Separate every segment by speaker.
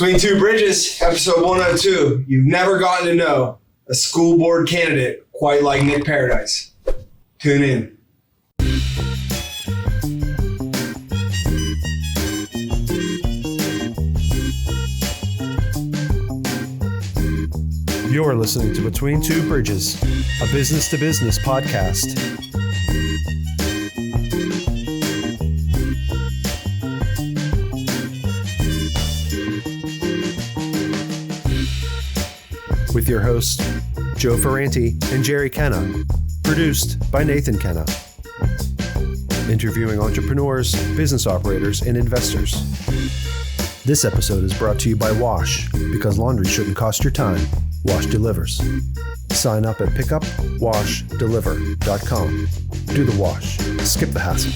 Speaker 1: Between Two Bridges, episode 102. You've never gotten to know a school board candidate quite like Nick Paradise. Tune in.
Speaker 2: You're listening to Between Two Bridges, a business-to-business podcast. With your hosts, Joe Ferranti and Jerry Kenna. Produced by Nathan Kenna. Interviewing entrepreneurs, business operators, and investors. This episode is brought to you by Wash, because laundry shouldn't cost your time. Wash delivers. Sign up at pickupwashdeliver.com. Do the wash. Skip the hassle.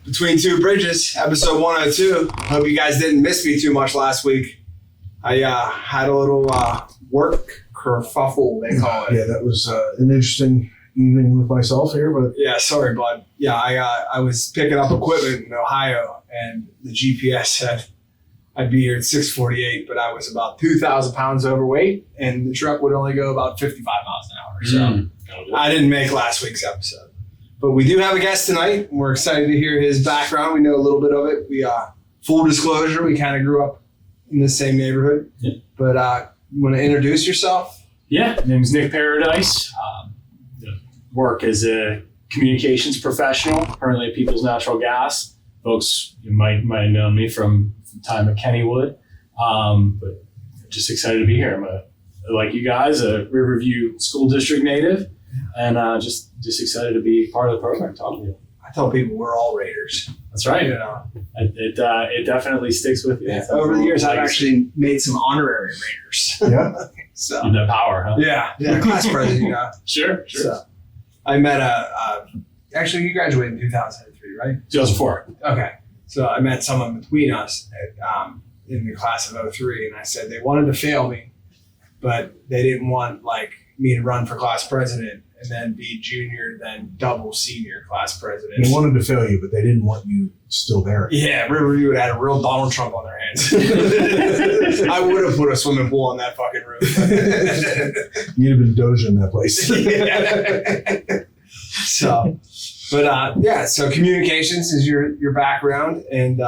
Speaker 1: Between Two Bridges, episode 102. Hope you guys didn't miss me too much last week. I had a little work kerfuffle, they call it.
Speaker 3: Yeah, that was an interesting evening with myself here, but
Speaker 1: yeah, sorry, bud. Yeah, I was picking up equipment in Ohio, and the GPS said I'd be here at 6:48, but I was about 2,000 pounds overweight, and the truck would only go about 55 miles an hour. So I didn't make last week's episode. But we do have a guest tonight. We're excited to hear his background. We know a little bit of it. We full disclosure, we kind of grew up in the same neighborhood. Yeah. But you want to introduce yourself?
Speaker 4: Yeah, my name is Nick Paradise. Work as a communications professional, currently at People's Natural Gas. Folks, you might have known me from time at Kennywood. But just excited to be here. Like you guys, a Riverview School District native. And just excited to be part of the program, talking to you.
Speaker 1: I tell people we're all Raiders.
Speaker 4: That's right.
Speaker 1: You know,
Speaker 4: it definitely sticks with you.
Speaker 1: Yeah. Over the years, I've actually made some honorary Raiders.
Speaker 3: Yeah.
Speaker 1: So
Speaker 4: you have power, huh?
Speaker 1: Yeah, class president. You know.
Speaker 4: Sure.
Speaker 1: So I met actually you graduated in 2003, right?
Speaker 4: 2004.
Speaker 1: Okay. So I met someone between us in the class of 03, and I said they wanted to fail me, but they didn't want me to run for class president and then be junior, then double senior class president.
Speaker 3: They wanted to fail you, but they didn't want you still there.
Speaker 1: Yeah, Riverview would have had a real Donald Trump on their hands. I would have put a swimming pool on that fucking roof.
Speaker 3: You'd have been Doja in that place.
Speaker 1: So communications is your background, and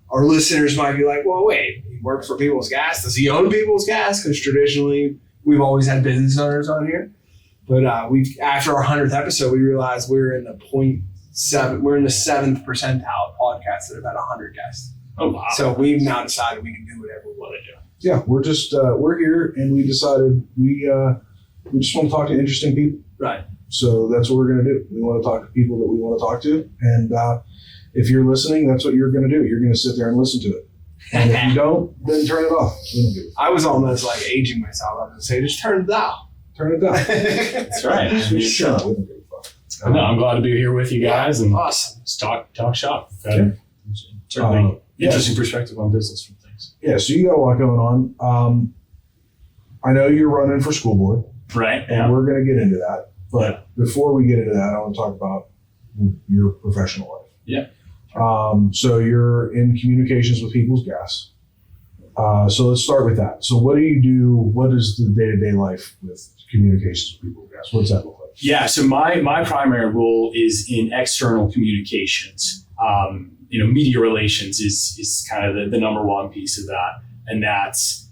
Speaker 1: our listeners might be like, well, wait, he works for People's Gas. Does he own People's Gas? Because traditionally, we've always had business owners on here. But after our 100th episode, we realized we're in the 0.7. We're in the 7th percentile of podcasts that have had 100 guests.
Speaker 4: Oh, wow.
Speaker 1: So we've now decided we can do whatever we want to do.
Speaker 3: Yeah, we're just we're here, and we decided we just want to talk to interesting people.
Speaker 1: Right.
Speaker 3: So that's what we're going to do. We want to talk to people that we want to talk to, and if you're listening, that's what you're going to do. You're going to sit there and listen to it. And if you don't, then turn it off. We don't give a fuck.
Speaker 1: I was almost like aging myself. I was going to say, just turn it down.
Speaker 3: Turn it down.
Speaker 4: That's right.
Speaker 3: Shut up. We don't give a fuck.
Speaker 4: No, I'm glad to be here with you guys and
Speaker 1: awesome.
Speaker 4: Just talk shop. Certainly interesting perspective on business from things.
Speaker 3: Yeah, so you got a lot going on. I know you're running for school board.
Speaker 4: Right.
Speaker 3: And we're going to get into that. But before we get into that, I want to talk about your professional life.
Speaker 4: Yeah.
Speaker 3: So you're in communications with People's Gas. So let's start with that. So what do you do? What is the day-to-day life with communications with People's Gas? What does that look like?
Speaker 4: Yeah. So my primary role is in external communications. Media relations is kind of the number one piece of that. And that's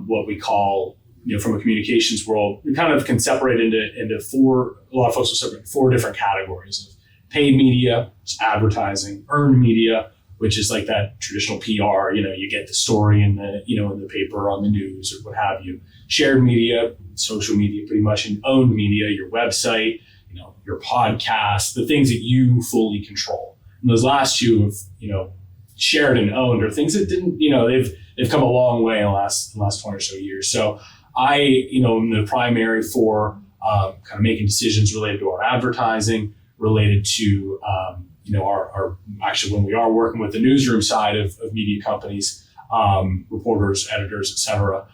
Speaker 4: what we call, from a communications world, we kind of can separate into four, a lot of folks will separate 4 different categories of paid media, advertising, earned media, which is like that traditional PR, you get the story in the paper, on the news or what have you. Shared media, social media pretty much, and owned media, your website, your podcast, the things that you fully control. And those last two of, shared and owned are things that didn't, they've come a long way in the last 20 or so years. So I, am the primary for kind of making decisions related to our advertising, related to our actually when we are working with the newsroom side of media companies, reporters, editors, et cetera.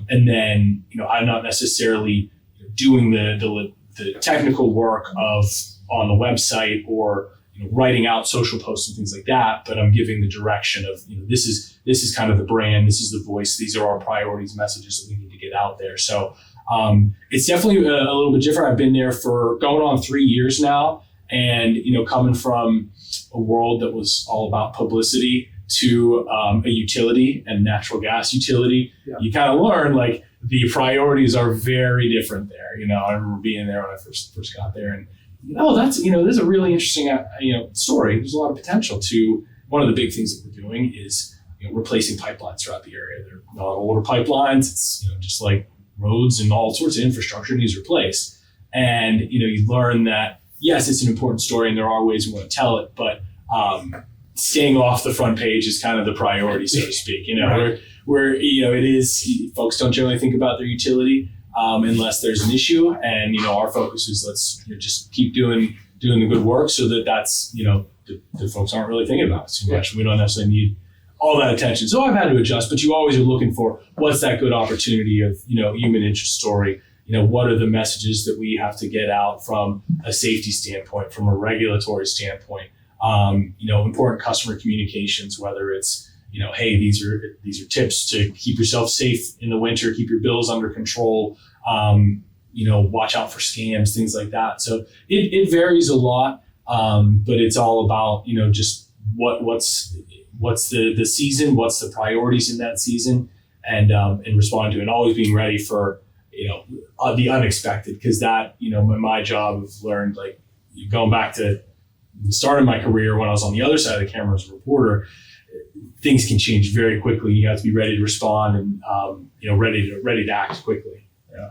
Speaker 4: And then I'm not necessarily doing the technical work of on the website or writing out social posts and things like that, but I'm giving the direction of this is kind of the brand, this is the voice, these are our priorities, messages that we need to get out there. So it's definitely a little bit different. I've been there for going on 3 years now, and coming from a world that was all about publicity to a utility and natural gas utility, you kind of learn like the priorities are very different there. I remember being there when I first got there, and that's there's a really interesting story. There's a lot of potential to one of the big things that we're doing is replacing pipelines throughout the area. They're not older pipelines. It's just like roads and all sorts of infrastructure needs replaced. And you learn that yes, it's an important story, and there are ways we want to tell it, but staying off the front page is kind of the priority, so to speak.
Speaker 1: Right.
Speaker 4: where it is, folks don't generally think about their utility unless there's an issue, and our focus is let's just keep doing the good work so that's the folks aren't really thinking about it too much. We don't necessarily need all that attention. So I've had to adjust, but you always are looking for what's that good opportunity of human interest story. What are the messages that we have to get out from a safety standpoint, from a regulatory standpoint, important customer communications, whether it's hey, these are tips to keep yourself safe in the winter, keep your bills under control, watch out for scams, things like that. So it varies a lot, but it's all about, just what's the season, what's the priorities in that season, and responding to it, and always being ready for, the unexpected. Cause that, in my job, I've learned, like going back to the start of my career when I was on the other side of the camera as a reporter, things can change very quickly. You have to be ready to respond and ready to act quickly. Yeah.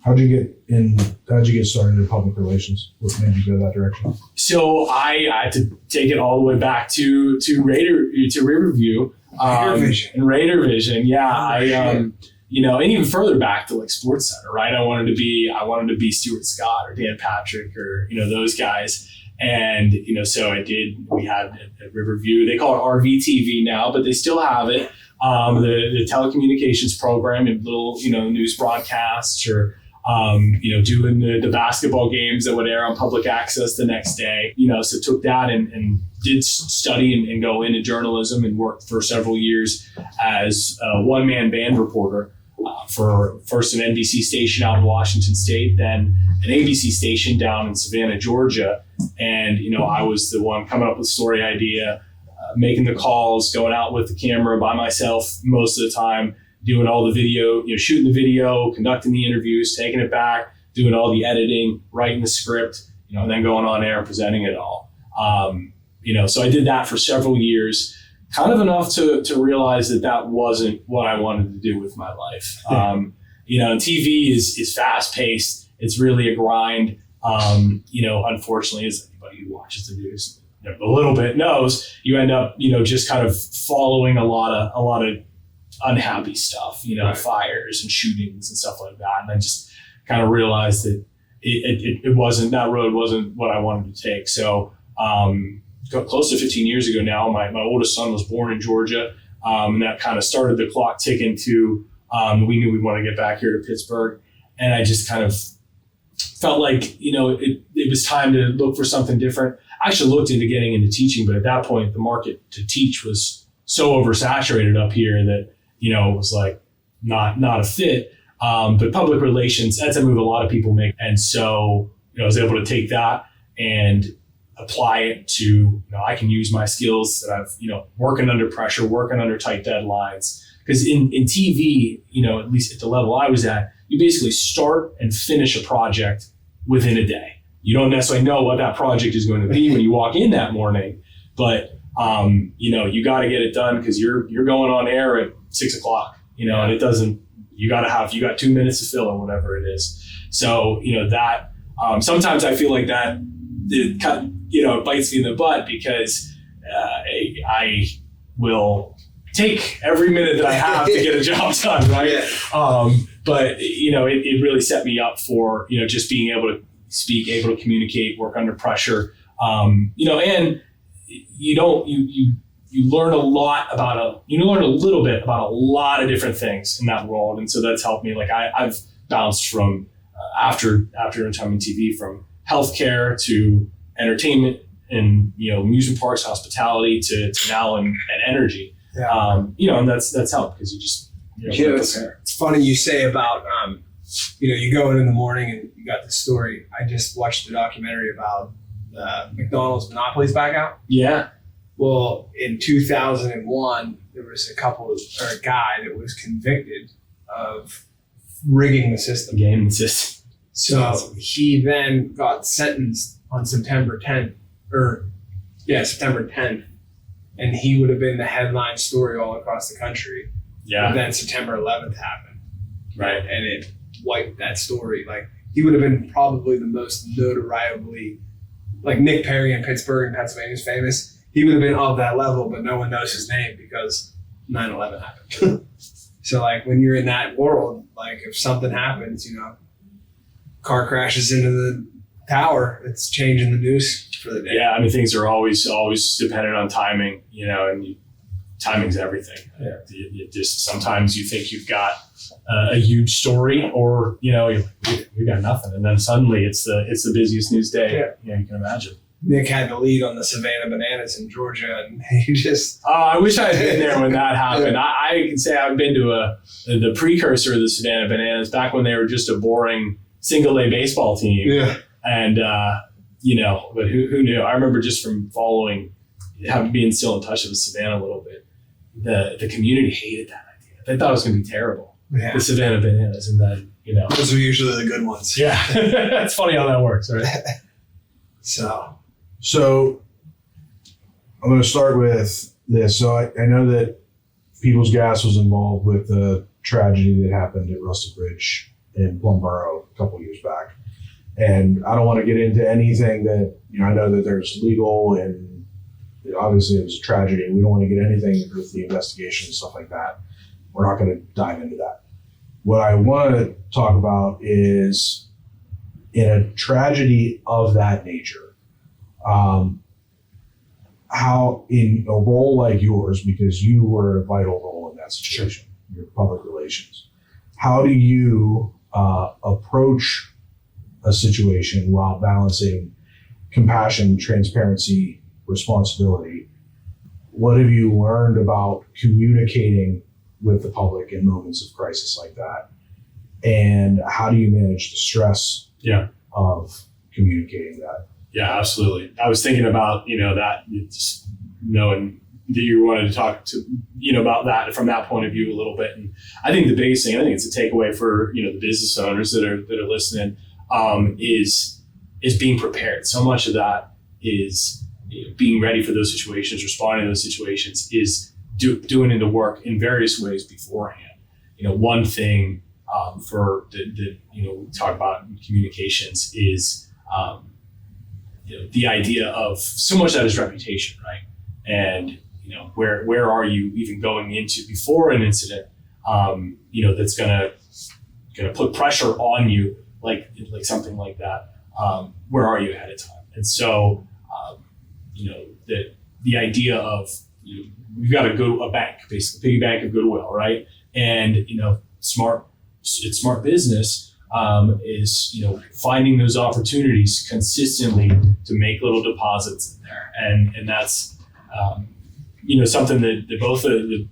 Speaker 3: How'd you get started in public relations? What made you go that direction?
Speaker 4: So I had to take it all the way back to Riverview and Raider Vision. Yeah, and even further back to like Sports Center, right? I wanted to be Stuart Scott or Dan Patrick or those guys. And, so I did, we had at Riverview, they call it RVTV now, but they still have it. The telecommunications program and little, news broadcasts or, doing the basketball games that would air on public access the nest day, so took that and did study and go into journalism and worked for several years as a one-man band reporter for first an NBC station out in Washington State, then an ABC station down in Savannah, Georgia. And, I was the one coming up with story idea, making the calls, going out with the camera by myself most of the time, doing all the video, shooting the video, conducting the interviews, taking it back, doing all the editing, writing the script, and then going on air and presenting it all. So I did that for several years, kind of enough to realize that wasn't what I wanted to do with my life. And TV is fast paced. It's really a grind. Unfortunately, as anybody who watches the news a little bit knows, you end up, just kind of following a lot of unhappy stuff, right. Fires and shootings and stuff like that. And I just kind of realized that it wasn't, that road wasn't what I wanted to take. So, close to 15 years ago now, my oldest son was born in Georgia. And that kind of started the clock ticking to, we knew we'd want to get back here to Pittsburgh. And I just kind of felt like, it was time to look for something different. I actually looked into getting into teaching, but at that point, the market to teach was so oversaturated up here that, it was like not a fit. But public relations, that's a move a lot of people make. And so, I was able to take that and apply it to, I can use my skills that I've, working under pressure, working under tight deadlines. Because in TV, at least at the level I was at, you basically start and finish a project within a day. You don't necessarily know what that project is going to be when you walk in that morning, but you got to get it done because you're going on air at 6 o'clock, and it doesn't, you got 2 minutes to fill or whatever it is. So, that, sometimes I feel like that, it bites me in the butt because I will take every minute that I have to get a job done, right? but it really set me up for, just being able to speak, able to communicate, work under pressure, and you learn a little bit about a lot of different things in that world. And so that's helped me. Like I've bounced from, after time in TV, from healthcare to entertainment and, amusement parks, hospitality to now and energy.
Speaker 1: Yeah.
Speaker 4: And that's helped because you just,
Speaker 1: it's funny you say about, you go in the morning and you got the story. I just watched the documentary about McDonald's monopolies back out.
Speaker 4: Yeah.
Speaker 1: Well, in 2001, there was a guy that was convicted of rigging the system.
Speaker 4: Game system.
Speaker 1: So he then got sentenced on September 10th, and he would have been the headline story all across the country.
Speaker 4: Yeah.
Speaker 1: But then September 11th happened.
Speaker 4: Right.
Speaker 1: And it wiped that story. Like, he would have been probably the most notoriably, like Nick Perry in Pittsburgh and Pennsylvania is famous. He would have been of that level, but no one knows his name because 9/11 happened. So, like, when you're in that world, like, if something happens, car crashes into the tower, it's changing the news for the day.
Speaker 4: Yeah, I mean, things are always dependent on timing, and timing's everything.
Speaker 1: Yeah.
Speaker 4: You just, sometimes you think you've got a huge story, or we got nothing, and then suddenly it's the busiest news day.
Speaker 1: Yeah.
Speaker 4: You can imagine.
Speaker 1: Nick had the lead on the Savannah Bananas in Georgia, and he just...
Speaker 4: Oh, I wish I had been there when that happened. Yeah. I can say I've been to the precursor of the Savannah Bananas back when they were just a boring single-A baseball team.
Speaker 1: Yeah.
Speaker 4: And, but who knew? I remember just from being still in touch with Savannah a little bit, the community hated that idea. They thought it was going to be terrible.
Speaker 1: Yeah.
Speaker 4: The Savannah Bananas, and then,
Speaker 1: Those are usually the good ones.
Speaker 4: Yeah. It's funny how that works, right?
Speaker 3: So I'm going to start with this. So I know that People's Gas was involved with the tragedy that happened at Rustic Ridge in Plumboro a couple of years back. And I don't want to get into anything that, I know that there's legal, and obviously it was a tragedy. We don't want to get anything with the investigation and stuff like that. We're not going to dive into that. What I want to talk about is, in a tragedy of that nature, how in a role like yours, because you were a vital role in that situation, your public relations, how do you approach a situation while balancing compassion, transparency, responsibility? What have you learned about communicating with the public in moments of crisis like that? And how do you manage the stress of communicating that?
Speaker 4: Yeah, absolutely. I was thinking about, that, just knowing that you wanted to talk to, about that from that point of view a little bit. And I think the biggest thing, it's a takeaway for, the business owners that are listening, is being prepared. So much of that is being ready for those situations, responding to those situations, is doing the work in various ways beforehand. One thing for the we talk about in communications is the idea of so much of that is reputation, right? And where are you even going into before an incident that's gonna put pressure on you, like something like that. Where are you ahead of time? And so the idea of we've got a bank, basically, piggy bank of goodwill, right? And smart business is finding those opportunities consistently to make little deposits in there, and that's something that both the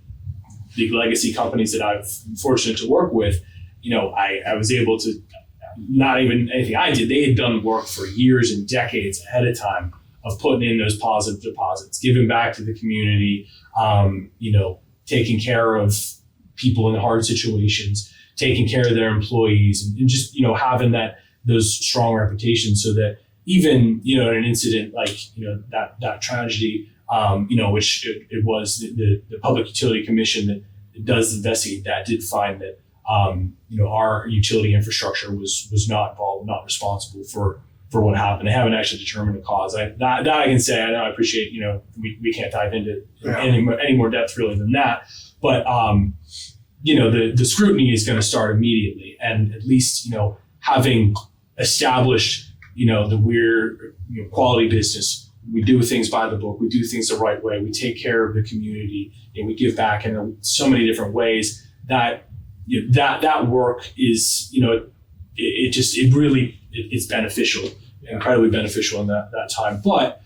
Speaker 4: big legacy companies that I've been fortunate to work with, I was able to, not even anything I did, they had done work for years and decades ahead of time of putting in those positive deposits, giving back to the community, taking care of people in hard situations, taking care of their employees, and just, having those strong reputations, so that even, in an incident like, that tragedy, which it was the Public Utility Commission that does investigate that, did find that, our utility infrastructure was not involved, not responsible for what happened. They haven't actually determined the cause. That I can say. I know, I appreciate, we can't dive into any more depth really than that. But the scrutiny is going to start immediately. And at least, having established, that we're quality business, we do things by the book, we do things the right way, we take care of the community, and we give back in so many different ways that that work is, it's beneficial, incredibly beneficial in that time. But,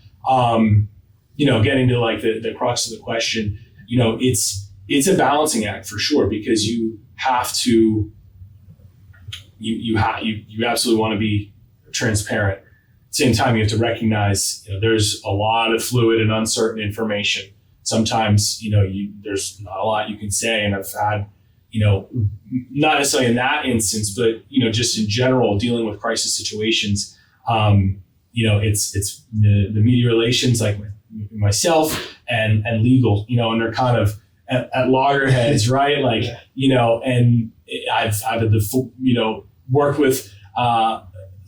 Speaker 4: getting to like the crux of the question, it's a balancing act for sure, because you have to, you absolutely want to be transparent. At the same time, you have to recognize, there's a lot of fluid and uncertain information. Sometimes, there's not a lot you can say. And I've had, not necessarily in that instance, but, just in general, dealing with crisis situations, it's the media relations, like myself and legal, and they're kind of at loggerheads, right? Like, and I've had the, worked with,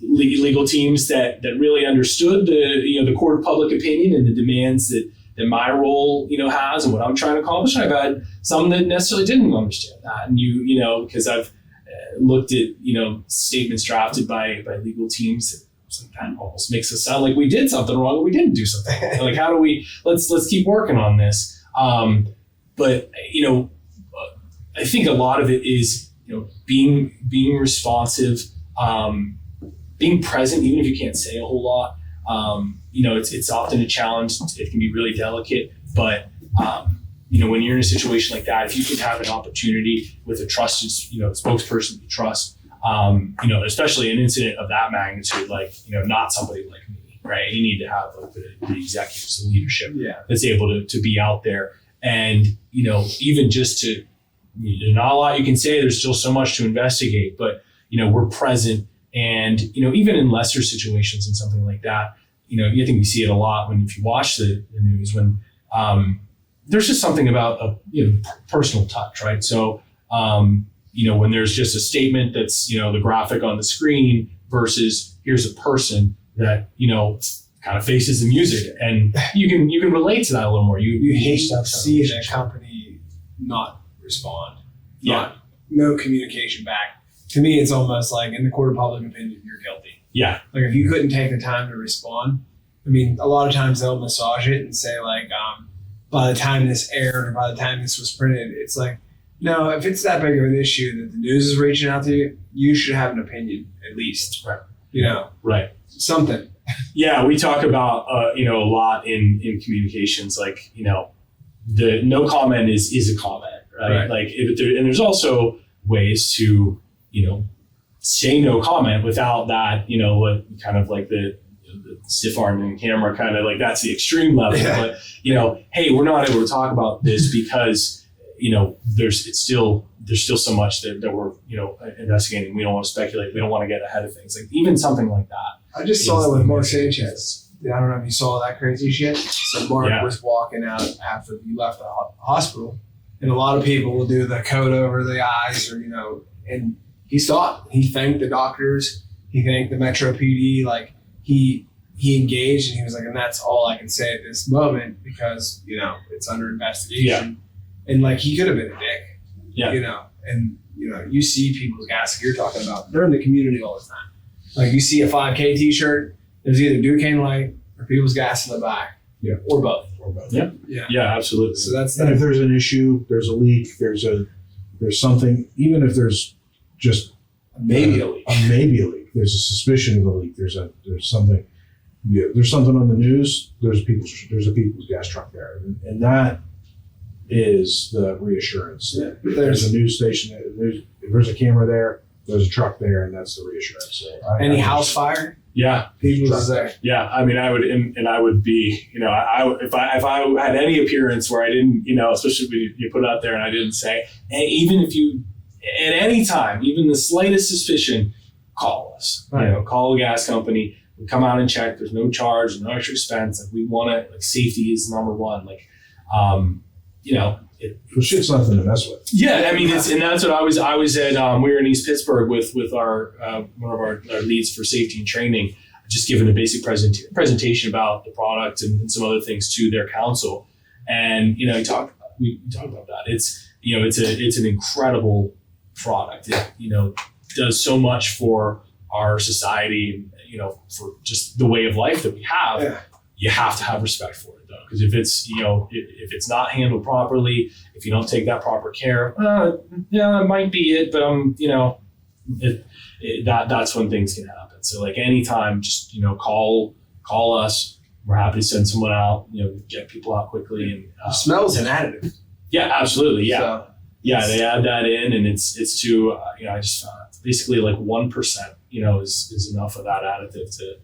Speaker 4: legal teams that really understood the court of public opinion and the demands that my role, has and what I'm trying to accomplish. I've had some that necessarily didn't understand that. And because I've looked at, statements drafted by legal teams that almost makes us sound like we did something wrong, but we didn't do something wrong. Like, how do we, let's keep working on this. But, I think a lot of it is, being responsive, being present, even if you can't say a whole lot. It's often a challenge. It can be really delicate, but when you're in a situation like that, if you can have an opportunity with a trusted, spokesperson you trust, especially an incident of that magnitude, like, not somebody like me, right? You need to have like the executives, the leadership that's able to be out there. And, even just to, there's not a lot you can say, there's still so much to investigate, but, we're present. And, even in lesser situations and something like that, I think we see it a lot if you watch the news, when there's just something about a personal touch, right? So, when there's just a statement that's, the graphic on the screen versus here's a person that, kind of faces the music, and you can relate to that a little more.
Speaker 1: You hate to see a company not respond. No communication back. To me, it's almost like in the court of public opinion, you're guilty.
Speaker 4: Yeah.
Speaker 1: Like, if you couldn't take the time to respond, I mean, a lot of times they'll massage it and say like, by the time this aired or by the time this was printed, it's like, no, if it's that big of an issue that the news is reaching out to you, you should have an opinion at least.
Speaker 4: Right.
Speaker 1: Right. Something.
Speaker 4: Yeah, we talk about a lot in communications, like, the no comment is a comment, right? Like, and there's also ways to, say no comment without that, what kind of like the stiff arm in the camera, kind of like, that's the extreme level. Yeah. But, hey, we're not able to talk about this because, there's still so much that we're, investigating. We don't want to speculate. We don't want to get ahead of things. Like, even something like that.
Speaker 1: I just saw that with Mark Sanchez. I don't know if you saw that crazy shit. So Mark was walking out after he left the hospital, and a lot of people will do the coat over the eyes, or, and he saw it. He thanked the doctors. He thanked the Metro PD. Like, he engaged, and he was like, and that's all I can say at this moment, because, it's under investigation. Yeah. And like, he could have been a dick. Yeah. And you see people's gas, like you're talking about, they're in the community all the time. Like, you see a 5K t-shirt, there's either Duquesne Light or People's Gas in the back. Yeah. Or both.
Speaker 4: Yeah. Yeah, absolutely.
Speaker 1: So that's
Speaker 3: and if there's an issue, there's a leak, there's something, even if there's just
Speaker 1: maybe a leak.
Speaker 3: Maybe a leak. There's a suspicion of a leak. There's something. Yeah, there's something on the news. There's a People's Gas truck there, and that is the reassurance. Yeah. There's a news station. If there's a camera there, there's a truck there, and that's the reassurance. So
Speaker 1: any house fire?
Speaker 4: Yeah,
Speaker 1: People's there.
Speaker 4: Yeah, I mean, I would, and I would be, if I had any appearance where I didn't, especially when you put it out there and I didn't say, and even if you, at any time, even the slightest suspicion, call us.
Speaker 1: Right.
Speaker 4: Call a gas company. We come out and check. There's no charge, no extra expense. Like, we want to, like, safety is number one. Like,
Speaker 3: shit's nothing to mess with.
Speaker 4: Yeah, I mean, and that's what I was at. We were in East Pittsburgh with our one of our leads for safety and training, just giving a basic presentation about the product and some other things to their council. And we talked about that. It's it's an incredible product. It, does so much for our society, for just the way of life that we have.
Speaker 1: Yeah.
Speaker 4: You have to have respect for it though. Because if it's, if it's not handled properly, if you don't take that proper care, yeah, it might be it, but that's when things can happen. So like anytime, just, call us. We're happy to send someone out, get people out quickly. And
Speaker 1: Smell's an additive.
Speaker 4: Yeah, absolutely. Yeah.
Speaker 1: So,
Speaker 4: they add that in, and it's to, I just found it's basically like 1%, is enough of that additive to,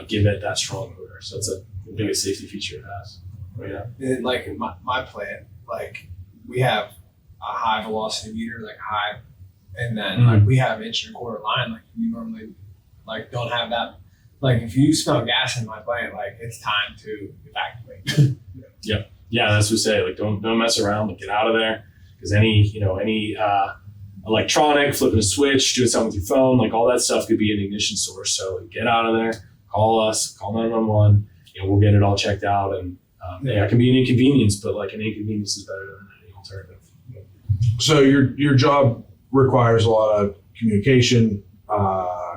Speaker 4: give it that strong odor. So it's the biggest safety feature it has. But yeah.
Speaker 1: And like in my plant, like we have a high velocity meter, like high, and then like we have 1.25 inch line. Like you normally like don't have that. Like if you smell gas in my plant, like it's time to evacuate.
Speaker 4: Yeah, that's what we say. Like don't mess around. Like get out of there, because any electronic, flipping a switch, doing something with your phone, like all that stuff could be an ignition source. So like, get out of there. Call us. Call 911. We'll get it all checked out. And it can be an inconvenience, but like an inconvenience is better than any alternative.
Speaker 3: So your job requires a lot of communication,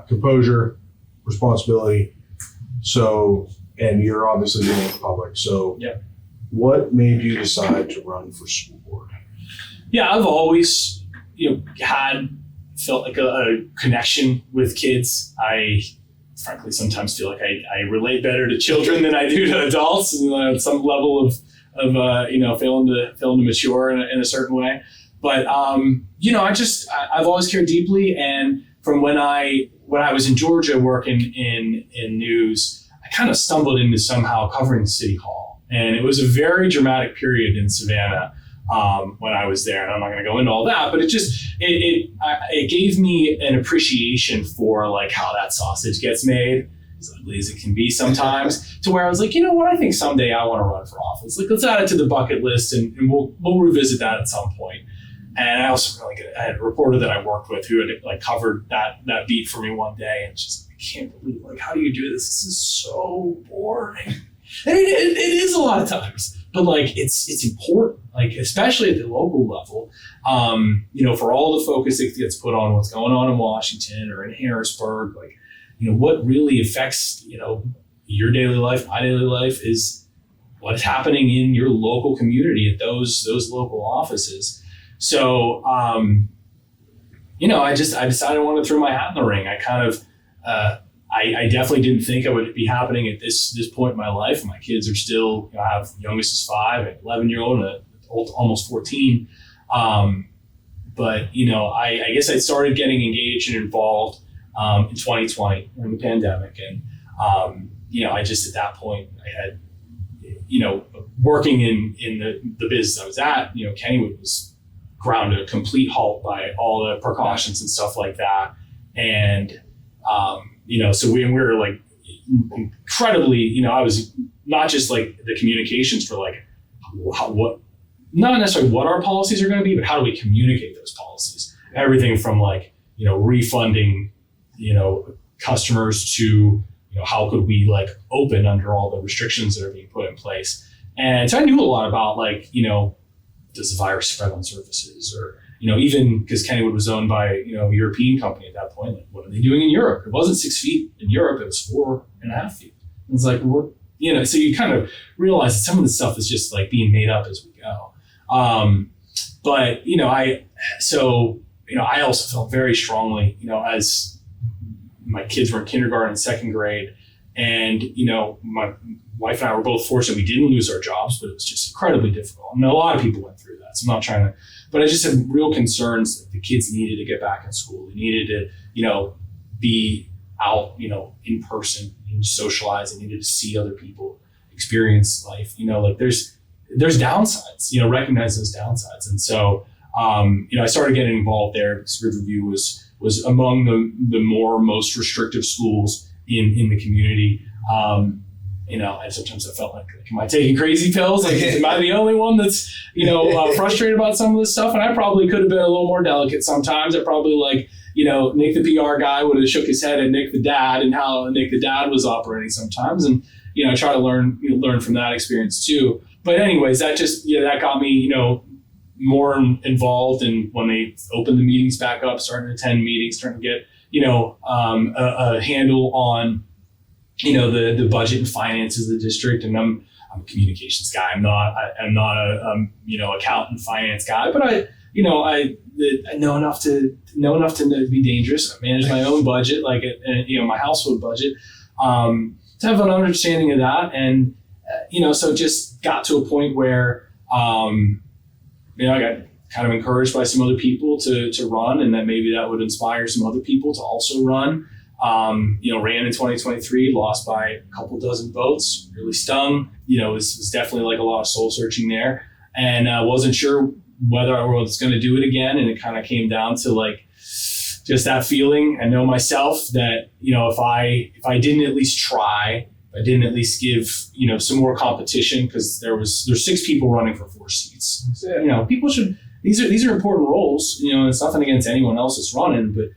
Speaker 3: composure, responsibility. So, and you're obviously doing it in public. So, what made you decide to run for school board?
Speaker 4: Yeah, I've always, felt like a connection with kids. I frankly sometimes feel like I relate better to children than I do to adults, and some level of failing to mature in a certain way. But I've always cared deeply, and from when I was in Georgia working in news, I kind of stumbled into somehow covering City Hall, and it was a very dramatic period in Savannah when I was there. And I'm not going to go into all that, but it gave me an appreciation for like how that sausage gets made, as ugly as it can be sometimes, to where I was like, you know what, I think someday I want to run for office. Like, let's add it to the bucket list, and we'll revisit that at some point. And I also I had a reporter that I worked with who had like covered that beat for me one day, and she's like, I can't believe, like, how do you do this? This is so boring. And it is a lot of times, but like it's important, like especially at the local level, for all the focus that gets put on what's going on in Washington or in Harrisburg, like, what really affects, your daily life, my daily life, is what is happening in your local community at those local offices. So, I decided I wanted to throw my hat in the ring. I kind of, I definitely didn't think I would be happening at this point in my life. My kids are still, I have youngest is 5, an 11-year-old, and an almost 14. But I guess I started getting engaged and involved in 2020 during the pandemic, and I just at that point I had, working in the business I was at, Kennywood was ground to a complete halt by all the precautions and stuff like that, and so we were like incredibly, I was not just like the communications for like what not necessarily what our policies are going to be, but how do we communicate those policies? Everything from like, refunding, customers to, how could we like open under all the restrictions that are being put in place? And so I knew a lot about like, does the virus spread on surfaces, or, even because Kennywood was owned by, a European company at that point, like what are they doing in Europe? It wasn't 6 feet in Europe, it was 4.5 feet. It's like, so you kind of realize that some of this stuff is just like being made up as we go. But I also felt very strongly, as my kids were in kindergarten and second grade, and, my wife and I were both fortunate we didn't lose our jobs, but it was just incredibly difficult. And a lot of people went through that. So I'm not trying to, but I just had real concerns that the kids needed to get back in school. They needed to, be out, in person and socialize. They needed to see other people, experience life, like there's downsides, recognize those downsides. And so, I started getting involved there because Riverview was among the most restrictive schools in the community. And sometimes I felt like, am I taking crazy pills? Like, am I the only one that's, frustrated about some of this stuff? And I probably could have been a little more delicate sometimes. I probably Nick, the PR guy, would have shook his head at Nick, the dad, and how Nick, the dad, was operating sometimes. And, I try to learn from that experience too. But anyways, that just, that got me, more involved in when they open the meetings back up, starting to attend meetings, starting to get, a handle on, the budget and finances of the district. And I'm a communications guy. I'm not a accountant finance guy, but I know enough to be dangerous. I manage my own budget, my household budget, to have an understanding of that. And, so it just got to a point where, I got kind of encouraged by some other people to run, and that maybe that would inspire some other people to also run. Ran in 2023, lost by a couple dozen votes, really stung. It was definitely like a lot of soul searching there, and I wasn't sure whether I was going to do it again. And it kind of came down to like just that feeling. I know myself that, if I didn't at least try, I didn't at least give, some more competition, because there's 6 people running for 4 seats. So, people should, these are important roles, it's nothing against anyone else that's running, but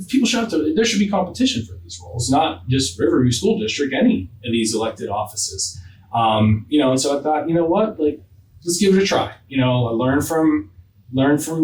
Speaker 4: people there should be competition for these roles, not just Riverview School District, any of these elected offices. And so I thought, let's give it a try. I learned from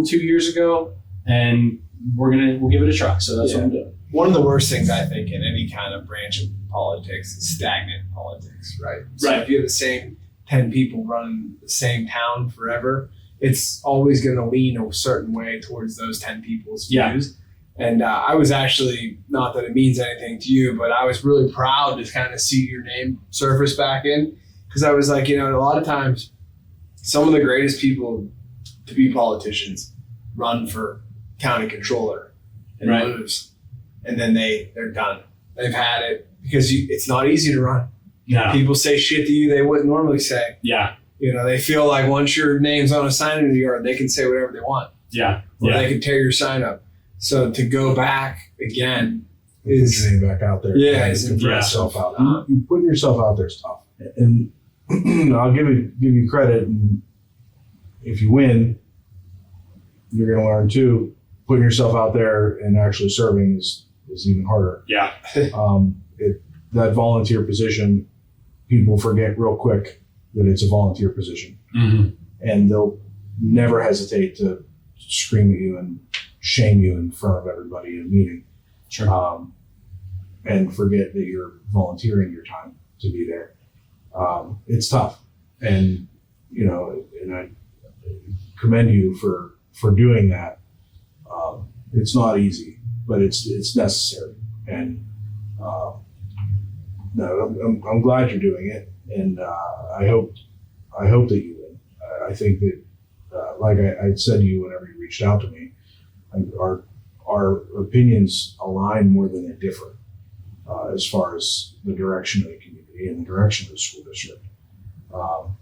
Speaker 4: 2 years ago, and we'll give it a try. So that's what I'm doing.
Speaker 1: One of the worst things, I think, in any kind of branch of politics is stagnant politics, right? So if you have the same 10 people running the same town forever, it's always going to lean a certain way towards those 10 people's views. And I was actually, not that it means anything to you, but I was really proud to kind of see your name surface back in, because I was like, a lot of times some of the greatest people to be politicians run for county controller and lose. And then they're done. They've had it, because it's not easy to run.
Speaker 4: No.
Speaker 1: People say shit to you they wouldn't normally say.
Speaker 4: Yeah.
Speaker 1: They feel like once your name's on a sign in the yard, they can say whatever they want.
Speaker 4: Yeah.
Speaker 1: Or they can tear your sign up. So to go back again is...
Speaker 3: Put your name back out there.
Speaker 1: Yeah.
Speaker 3: Put yourself out. You putting yourself out there is tough. And I'll give you credit. And if you win, you're going to learn too. Putting yourself out there and actually serving is even harder.
Speaker 4: Yeah.
Speaker 3: That volunteer position, people forget real quick that it's a volunteer position.
Speaker 4: Mm-hmm.
Speaker 3: And they'll never hesitate to scream at you and shame you in front of everybody in a meeting.
Speaker 4: Sure.
Speaker 3: And forget that you're volunteering your time to be there. It's tough. And, and I commend you for doing that. It's not easy, but it's necessary. And I'm glad you're doing it, and I hope that you win. I think that, like I said to you whenever you reached out to me, our opinions align more than they differ as far as the direction of the community and the direction of the school district.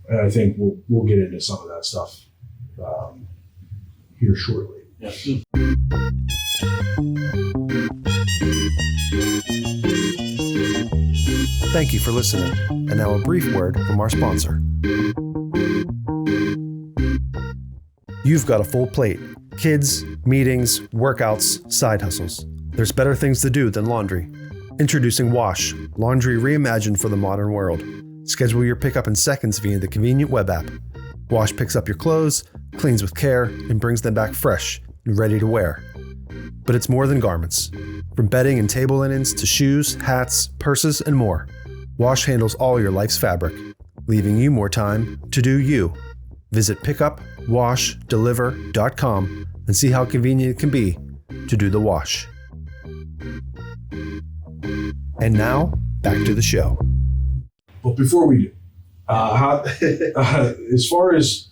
Speaker 3: And I think we'll get into some of that stuff here shortly.
Speaker 4: Yeah.
Speaker 2: Thank you for listening. And now a brief word from our sponsor. You've got a full plate. Kids, meetings, workouts, side hustles. There's better things to do than laundry. Introducing Wash, laundry reimagined for the modern world. Schedule your pickup in seconds via the convenient web app. Wash picks up your clothes, cleans with care, and brings them back fresh and ready to wear. But it's more than garments. From bedding and table linens to shoes, hats, purses, and more. Wash handles all your life's fabric, leaving you more time to do you. Visit pickupwashdeliver.com and see how convenient it can be to do the wash. And now, back to the show.
Speaker 3: But before we do, as far as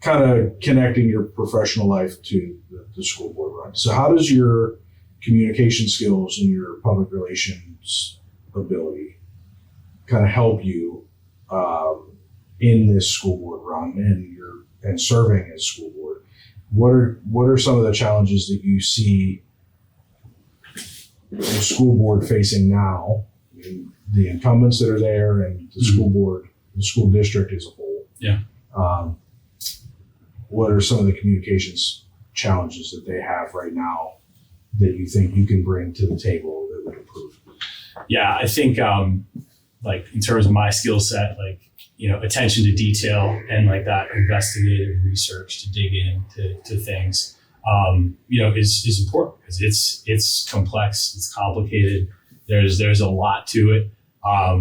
Speaker 3: kind of connecting your professional life to the school board run, so how does your communication skills and your public relations ability kind of help you in this school board run and serving as school board? What are some of the challenges that you see the school board facing now, the incumbents that are there and the school board, the school district as a whole?
Speaker 4: Yeah.
Speaker 3: What are some of the communications challenges that they have right now that you think you can bring to the table that would improve?
Speaker 4: Yeah, I think like in terms of my skill set, like attention to detail and like that investigative research to dig into things, is important because it's complex, it's complicated. There's a lot to it. I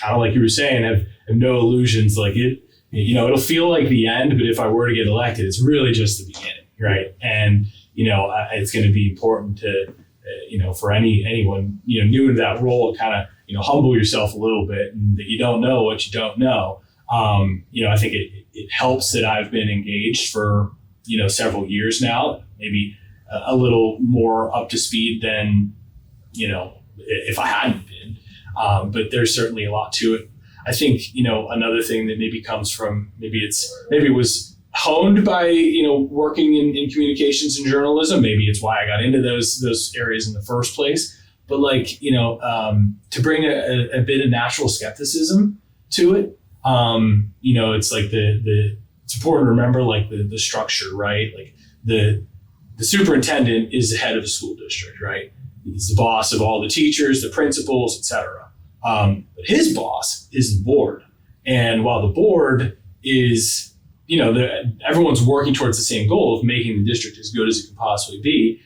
Speaker 4: kind of like you were saying, have no illusions. Like it'll feel like the end, but if I were to get elected, it's really just the beginning, right? And it's going to be important to for anyone new in that role, kind of humble yourself a little bit, and that you don't know what you don't know. I think it helps that I've been engaged for several years now, maybe a little more up to speed than if I hadn't been. But there's certainly a lot to it. I think another thing that maybe comes from maybe it was honed by working in communications and journalism. Maybe it's why I got into those areas in the first place. But to bring a bit of natural skepticism to it, it's like it's important to remember like the structure, right? Like the superintendent is the head of the school district, right? He's the boss of all the teachers, the principals, et cetera. But his boss is the board. And while the board is, everyone's working towards the same goal of making the district as good as it can possibly be,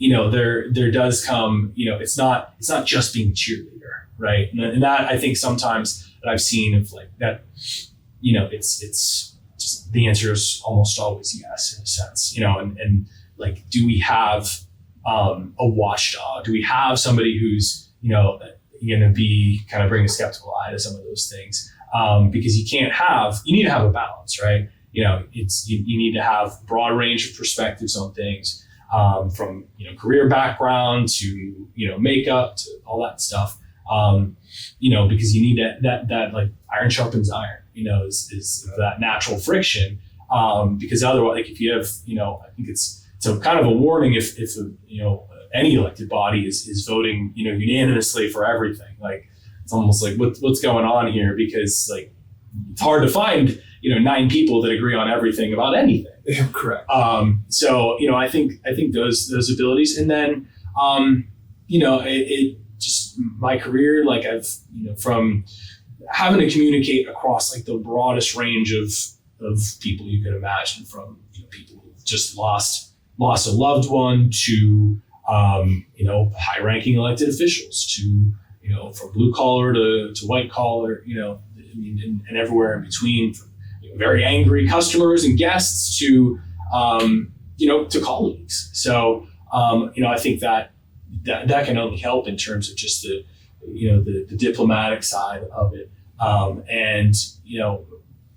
Speaker 4: there does come, it's not just being a cheerleader, right? And that I think sometimes that I've seen of like that, it's just the answer is almost always yes in a sense, and like, do we have a watchdog? Do we have somebody who's, going to be kind of bring a skeptical eye to some of those things? Because you need to have a balance, right? You need to have a broad range of perspectives on things, from, career background to, makeup to all that stuff. Because you need that like iron sharpens iron, is that natural friction. Because otherwise, like if you have, I think it's kind of a warning if any elected body is voting, unanimously for everything. Like it's almost like what's going on here, because like it's hard to find 9 people that agree on everything about anything.
Speaker 1: Yeah, correct.
Speaker 4: So I think those abilities, and then it just my career, like I've from having to communicate across like the broadest range of people you could imagine, from people who've just lost a loved one to high-ranking elected officials to from blue collar to white collar, and everywhere in between, from very angry customers and guests to to colleagues. So I think that can only help in terms of just the diplomatic side of it. And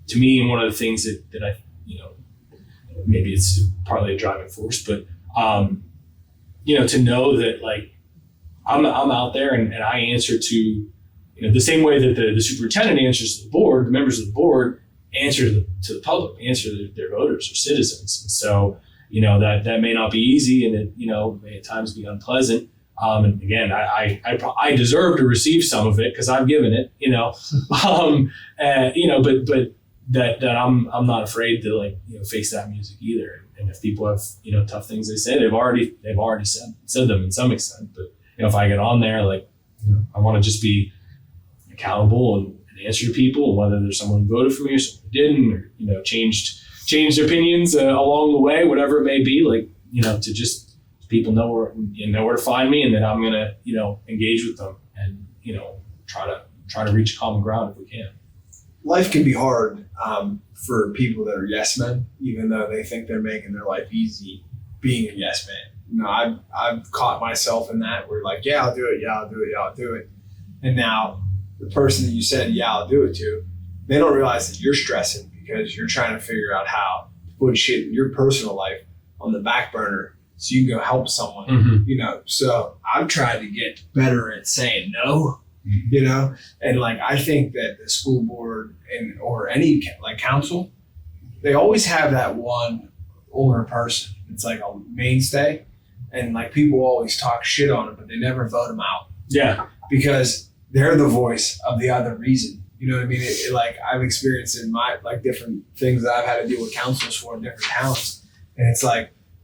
Speaker 4: to me, one of the things that I maybe it's partly a driving force, but to know that like I'm out there and I answer to the same way that the superintendent answers to the board, the members of the board answer to the public, answer to their voters or citizens. And so that may not be easy, and it may at times be unpleasant. And again, I deserve to receive some of it because I've given it, but that I'm not afraid to face that music either. And if people have tough things they say, they've already said them in some extent. But if I get on there, I want to just be accountable and answer to people, and whether there's someone who voted for me or someone who didn't, or changed their opinions along the way, whatever it may be, to just people know where to find me, and then I'm gonna engage with them and try to reach common ground if we can.
Speaker 1: Life can be hard for people that are yes men, even though they think they're making their life easy being a yes man. I've caught myself in that where yeah, I'll do it. Yeah, I'll do it. Yeah, I'll do it. And now the person that you said, yeah, I'll do it to, they don't realize that you're stressing because you're trying to figure out how to put shit in your personal life on the back burner so you can go help someone,
Speaker 4: Mm-hmm.
Speaker 1: So I've tried to get better at saying no. And I think that the school board or any council, they always have that one older person. It's like a mainstay, and people always talk shit on them, but they never vote them out.
Speaker 4: Yeah,
Speaker 1: because they're the voice of the other reason. You know what I mean? I've experienced in my different things that I've had to deal with councils for in different towns, and it's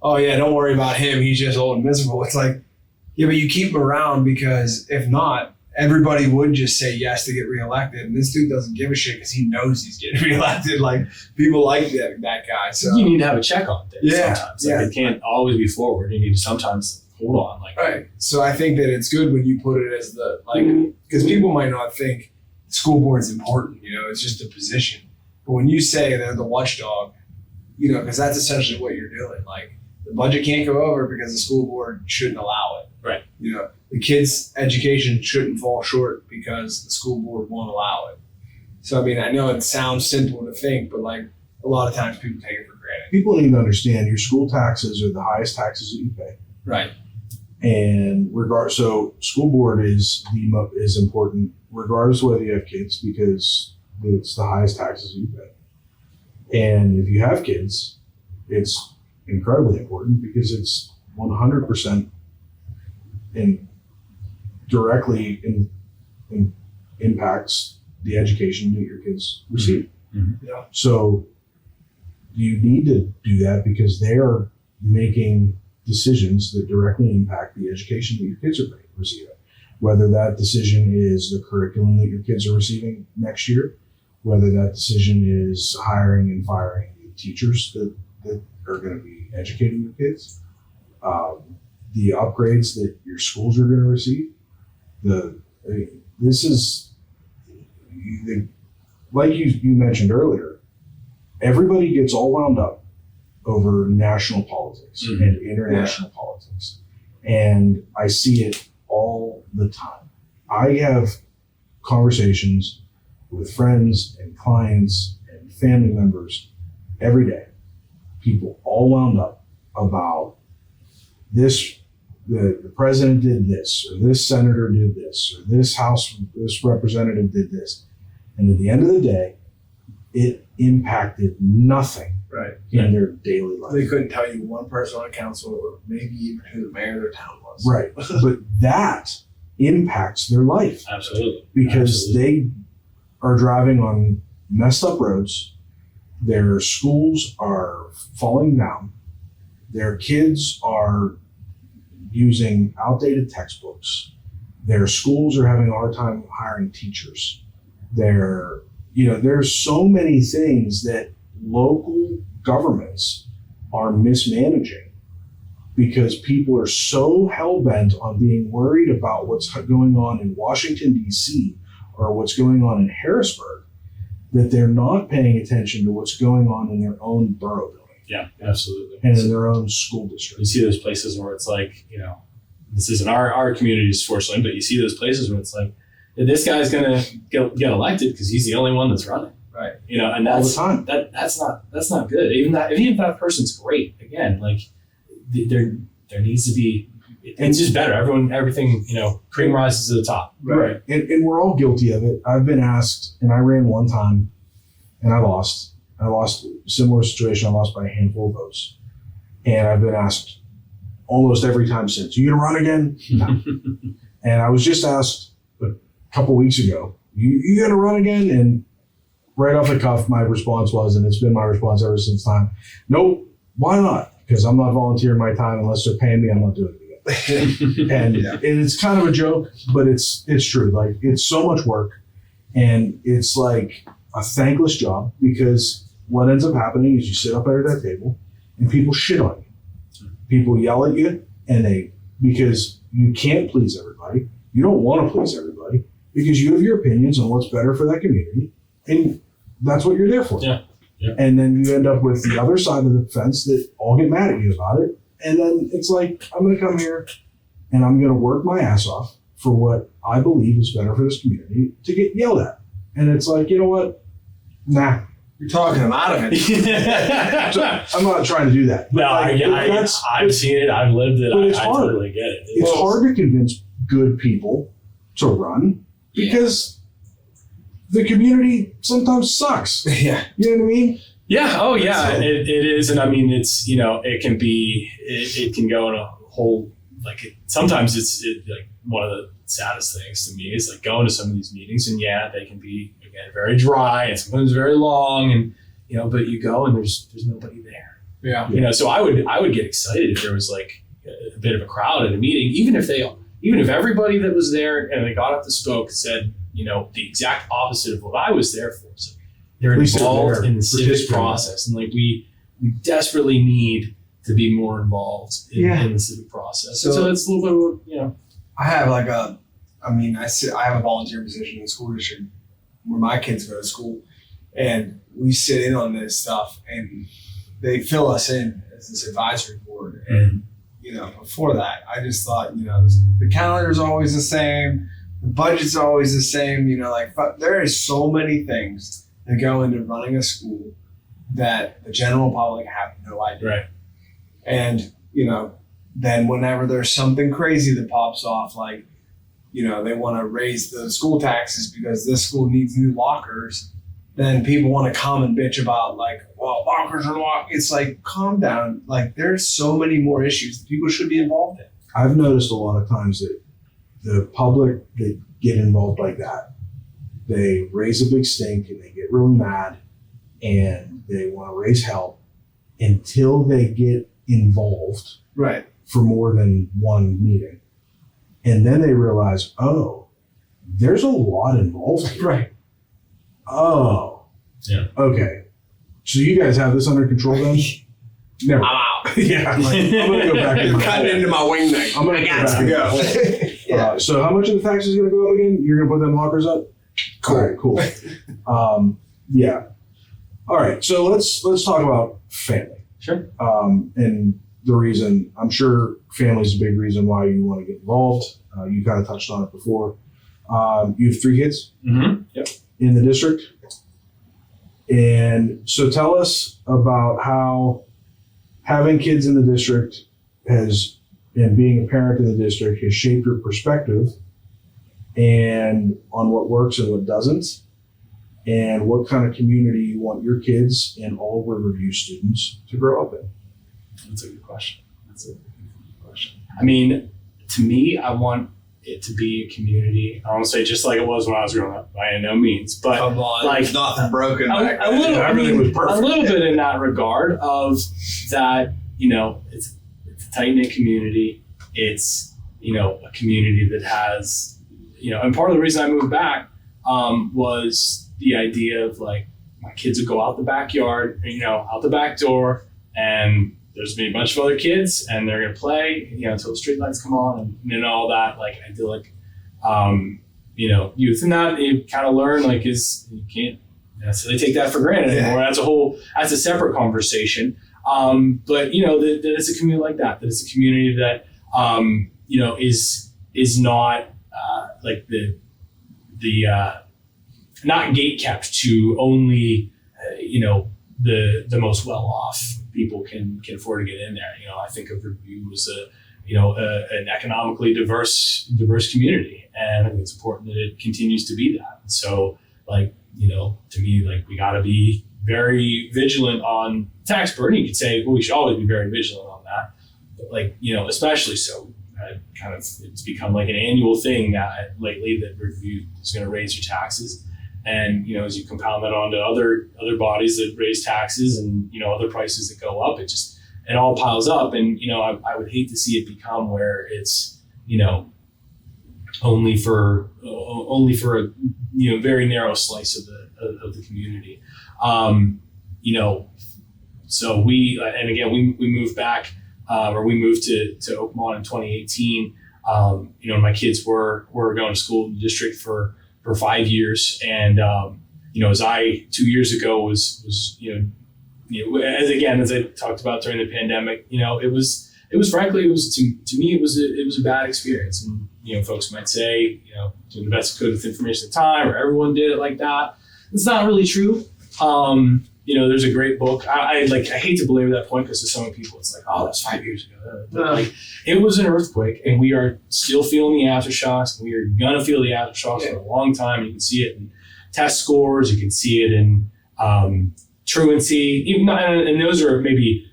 Speaker 1: oh yeah, don't worry about him. He's just old and miserable. It's yeah, but you keep him around because if not, everybody would just say yes to get reelected. And this dude doesn't give a shit because he knows he's getting reelected. Like, people like that guy. So
Speaker 4: you need to have a check on things sometimes. Like,
Speaker 1: yeah.
Speaker 4: it can't always be forward. You need to sometimes hold on. Like,
Speaker 1: right. So I think that it's good when you put it as the, like, because people might not think school board's important, you know, it's just a position. But when you say they're the watchdog, you know, because that's essentially what you're doing. Like, the budget can't go over because the school board shouldn't allow it.
Speaker 4: Right.
Speaker 1: You know, the kids' education shouldn't fall short because the school board won't allow it. So, I mean, I know it sounds simple to think, but like, a lot of times people take it for granted.
Speaker 3: People need to understand your school taxes are the highest taxes that you pay.
Speaker 1: Right.
Speaker 3: And so school board is important regardless of whether you have kids, because it's the highest taxes you pay. And if you have kids, it's incredibly important because it's 100% directly impacts the education that your kids receive.
Speaker 4: Mm-hmm.
Speaker 1: Yeah.
Speaker 3: So you need to do that because they're making decisions that directly impact the education that your kids are receiving. Whether that decision is the curriculum that your kids are receiving next year, whether that decision is hiring and firing the teachers that are going to be educating your kids, the upgrades that your schools are going to receive. Like you mentioned earlier, everybody gets all wound up over national politics and international politics. And I see it all the time. I have conversations with friends and clients and family members every day. People all wound up about this, the president did this, or this senator did this, or this representative did this. And at the end of the day, it impacted nothing
Speaker 1: Right.
Speaker 3: in their daily life.
Speaker 1: They couldn't tell you one person on council or maybe even who the mayor of their town was.
Speaker 3: Right. But that impacts their life
Speaker 4: absolutely.
Speaker 3: because they are driving on messed up roads. Their schools are falling down. Their kids are using outdated textbooks. Their schools are having a hard time hiring teachers. There's so many things that local governments are mismanaging because people are so hell-bent on being worried about what's going on in Washington, D.C. or what's going on in Harrisburg that they're not paying attention to what's going on in their own borough building.
Speaker 4: Yeah, absolutely.
Speaker 3: And in their own school district.
Speaker 4: You see those places where it's like, this isn't our communities, fortunately, but you see those places where it's like, this guy's gonna get elected because he's the only one that's running.
Speaker 1: Right.
Speaker 4: And
Speaker 3: all the
Speaker 4: that's
Speaker 3: time.
Speaker 4: That's not good. Even if that person's great, again, like there needs to be. It's just better. Everything, cream rises to the top.
Speaker 3: Right. And we're all guilty of it. I've been asked, and I ran one time, and I lost. I lost a similar situation. I lost by a handful of votes, and I've been asked almost every time since. You gonna run again? No. And I was just asked a couple weeks ago. You gonna run again? And right off the cuff, my response was, and it's been my response ever since time, nope, why not? Because I'm not volunteering my time unless they're paying me, I'm not doing it again. and it's kind of a joke, but it's true. Like, it's so much work, and it's like a thankless job because what ends up happening is you sit up at that table and people shit on you. People yell at you, because you can't please everybody. You don't want to please everybody because you have your opinions on what's better for that community. And that's what you're there for.
Speaker 4: Yeah. Yeah.
Speaker 3: And then you end up with the other side of the fence that all get mad at you about it. And then it's like, I'm going to come here and I'm going to work my ass off for what I believe is better for this community to get yelled at. And it's like, you know what? Nah.
Speaker 1: You're talking them out of it.
Speaker 3: So I'm not trying to do that.
Speaker 4: No, I've seen it. I've lived it.
Speaker 3: But it's
Speaker 4: I
Speaker 3: hard.
Speaker 4: totally get it.
Speaker 3: It's hard to convince good people to run because the community sometimes sucks.
Speaker 1: Yeah.
Speaker 3: You know what I mean?
Speaker 4: Yeah. Oh, yeah. It is. And I mean, it's, it can be, it can go in a whole, sometimes it's like one of the saddest things to me is like going to some of these meetings and they can be, again, very dry and sometimes very long and, but you go and there's nobody there.
Speaker 1: Yeah.
Speaker 4: So I would get excited if there was like a bit of a crowd at a meeting, even if they even if everybody that was there and they got up to spoke said, the exact opposite of what I was there for. So they're
Speaker 3: At least they're
Speaker 4: involved
Speaker 3: there,
Speaker 4: in the civic
Speaker 3: participating.
Speaker 4: process. And like we desperately need to be more involved in the civic process.
Speaker 1: So-
Speaker 4: So it's a little bit of,
Speaker 1: I have I have a volunteer position in the school district where my kids go to school, and we sit in on this stuff, and they fill us in as this advisory board. And before that, I just thought, the calendar's always the same, the budget's always the same. There is so many things that go into running a school that the general public have no idea.
Speaker 4: right.
Speaker 1: And, then whenever there's something crazy that pops off, like, they want to raise the school taxes because this school needs new lockers, then people want to come and bitch about, like, well, lockers are locked. It's like, calm down. Like, there's so many more issues that people should be involved in.
Speaker 3: I've noticed a lot of times that the public that get involved like that, they raise a big stink and they get really mad and they want to raise hell until they get involved
Speaker 1: Right.
Speaker 3: for more than one meeting. And then they realize, oh, there's a lot involved here.
Speaker 1: Right.
Speaker 3: Oh.
Speaker 4: Yeah.
Speaker 3: Okay. So you guys have this under control then? Never.
Speaker 1: I'm out.
Speaker 3: Yeah. I'm going to go back to my
Speaker 1: Cutting into my wing night.
Speaker 3: I'm going to
Speaker 1: I got to go. Yeah.
Speaker 3: So how much of the tax is going to go up again? You're going to put them lockers up?
Speaker 1: Cool.
Speaker 3: All right, cool. Yeah. All right. So let's talk about family.
Speaker 4: Sure.
Speaker 3: And the reason, I'm sure family is a big reason why you want to get involved. You kind of touched on it before. You have 3 kids
Speaker 4: Mm-hmm. Yep.
Speaker 3: in the district. And so tell us about how having kids in the district and being a parent in the district has shaped your perspective and on what works and what doesn't, and what kind of community you want your kids and all Riverview students to grow up in.
Speaker 4: That's a good question. I mean, to me, I want it to be a community. I don't want to say just like it was when I was growing up, by no means, but
Speaker 1: Come on.
Speaker 4: like-
Speaker 1: There's nothing broken back
Speaker 4: a
Speaker 1: then.
Speaker 4: little,
Speaker 3: Everything was perfect.
Speaker 4: a little bit in that regard of that, it's a tight knit community. It's, a community that has, and part of the reason I moved back was the idea of like my kids would go out the backyard, out the back door, and there's gonna be a bunch of other kids and they're gonna play, until the street lights come on and all that, like idyllic, youth. And that you kind of learn, like, you can't necessarily take that for granted anymore. That's a separate conversation. But that it's a community like that it's a community that, is not, like the not gate kept to only, the most well-off people can afford to get in there. I think of Review as an economically diverse community, and I think it's important that it continues to be that. So, like, to me, like, we got to be very vigilant on tax burden. You could say, well, we should always be very vigilant on that, but like, especially so. It's become like an annual thing lately that Review is going to raise your taxes. And, as you compound that onto other bodies that raise taxes and, other prices that go up, it all piles up. And, I would hate to see it become where it's, only for a, very narrow slice of the community. So we moved back, or we moved to Oakmont in 2018. My kids were going to school in the district for 5 years. And, as I 2 years ago was as I talked about during the pandemic, it was frankly, to me, it was a bad experience. And, folks might say, doing the best I could with information at the time, or everyone did it like that. It's not really true. There's a great book. I hate to belabor that point because to so many people, it's like, oh, that's 5 years ago. But like, it was an earthquake, and we are still feeling the aftershocks. We are gonna feel the aftershocks for a long time. You can see it in test scores. You can see it in truancy. And those are maybe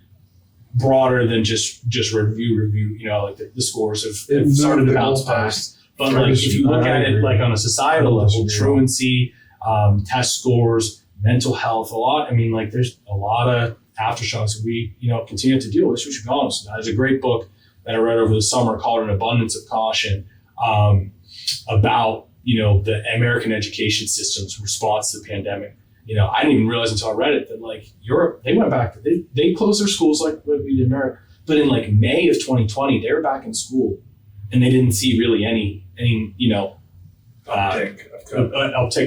Speaker 4: broader than just review. Like the scores have started to bounce back. But like, if you look at it like on a societal level, truancy, test scores, mental health, a lot. I mean, like, there's a lot of aftershocks that we, continue to deal with. We should be honest. There's a great book that I read over the summer called An Abundance of Caution, about, the American education system's response to the pandemic. I didn't even realize until I read it that like Europe, they went back, they closed their schools like we did in America. But in like May of 2020, they were back in school and they didn't see really any uptake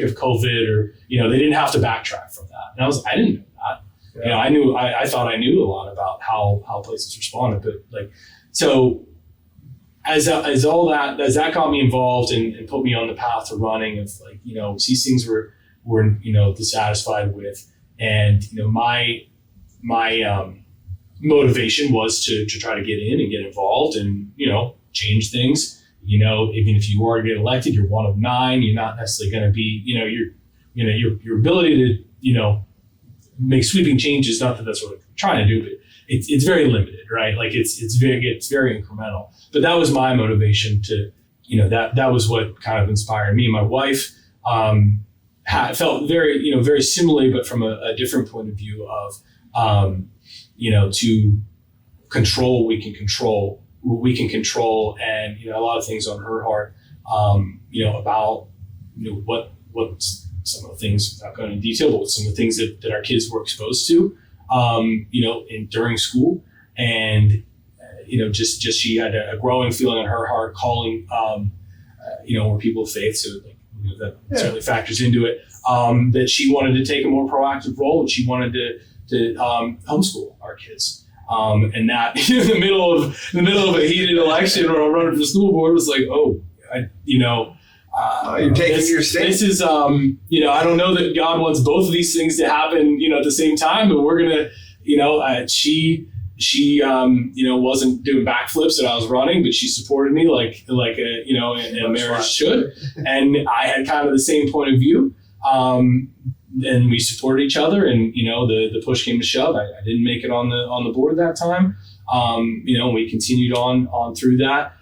Speaker 4: of COVID, or, they didn't have to backtrack from that. And I didn't know that. Yeah. I thought I knew a lot about how places responded, but like, so as that got me involved and put me on the path to running, of like, these things we're dissatisfied with. And, my motivation was to try to get in and get involved and, change things. Even if you are to get elected, you're one of 9, you're not necessarily going to be, your ability to, make sweeping changes, not that that's what I'm trying to do, but it's very limited, right? Like it's very incremental. But that was my motivation to, that was what kind of inspired me. My wife felt very similarly, but from a different point of view of, to control what we can control, and a lot of things on her heart, about what some of the things, not going into detail, but some of the things that our kids were exposed to, during school, and just she had a growing feeling on her heart, calling, we're people of faith, so like, that certainly factors into it. That she wanted to take a more proactive role, and she wanted to homeschool our kids. And that in the middle of a heated election where I'm running for the school board was like,
Speaker 1: you're taking your stand.
Speaker 4: This is, I don't know that God wants both of these things to happen, at the same time, but we're gonna, she wasn't doing backflips that I was running, but she supported me like a marriage should. And I had kind of the same point of view. And we supported each other, and the push came to shove. I didn't make it on the board that time. We continued on through that.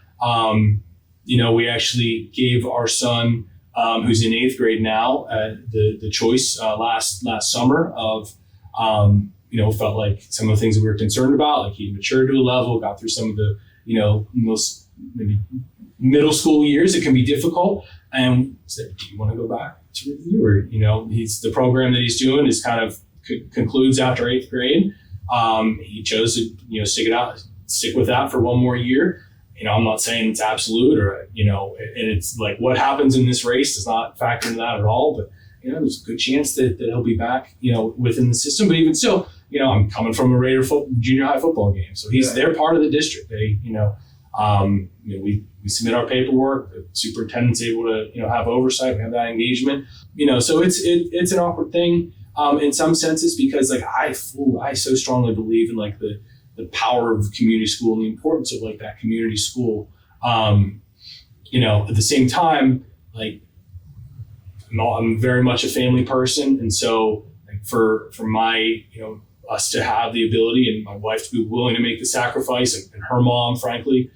Speaker 4: We actually gave our son, who's in 8th grade now, the choice last summer of, felt like some of the things that we were concerned about, like he matured to a level, got through some of the, most maybe middle school years. It can be difficult. And said, do you want to go back to review? Or, the program that he's doing is kind of concludes after 8th grade. He chose to, stick with that for one more year. I'm not saying it's absolute or, and it's like what happens in this race does not factor into that at all. But, there's a good chance that he'll be back, within the system. But even still, I'm coming from a Raider junior high football game. So they're part of the district. They, we submit our paperwork. The superintendent's able to, have oversight. We have that engagement. So it's an awkward thing in some senses, because like I so strongly believe in like the power of community school and the importance of like that community school. At the same time, like I'm very much a family person, and so like for my us to have the ability, and my wife to be willing to make the sacrifice, and her mom, frankly,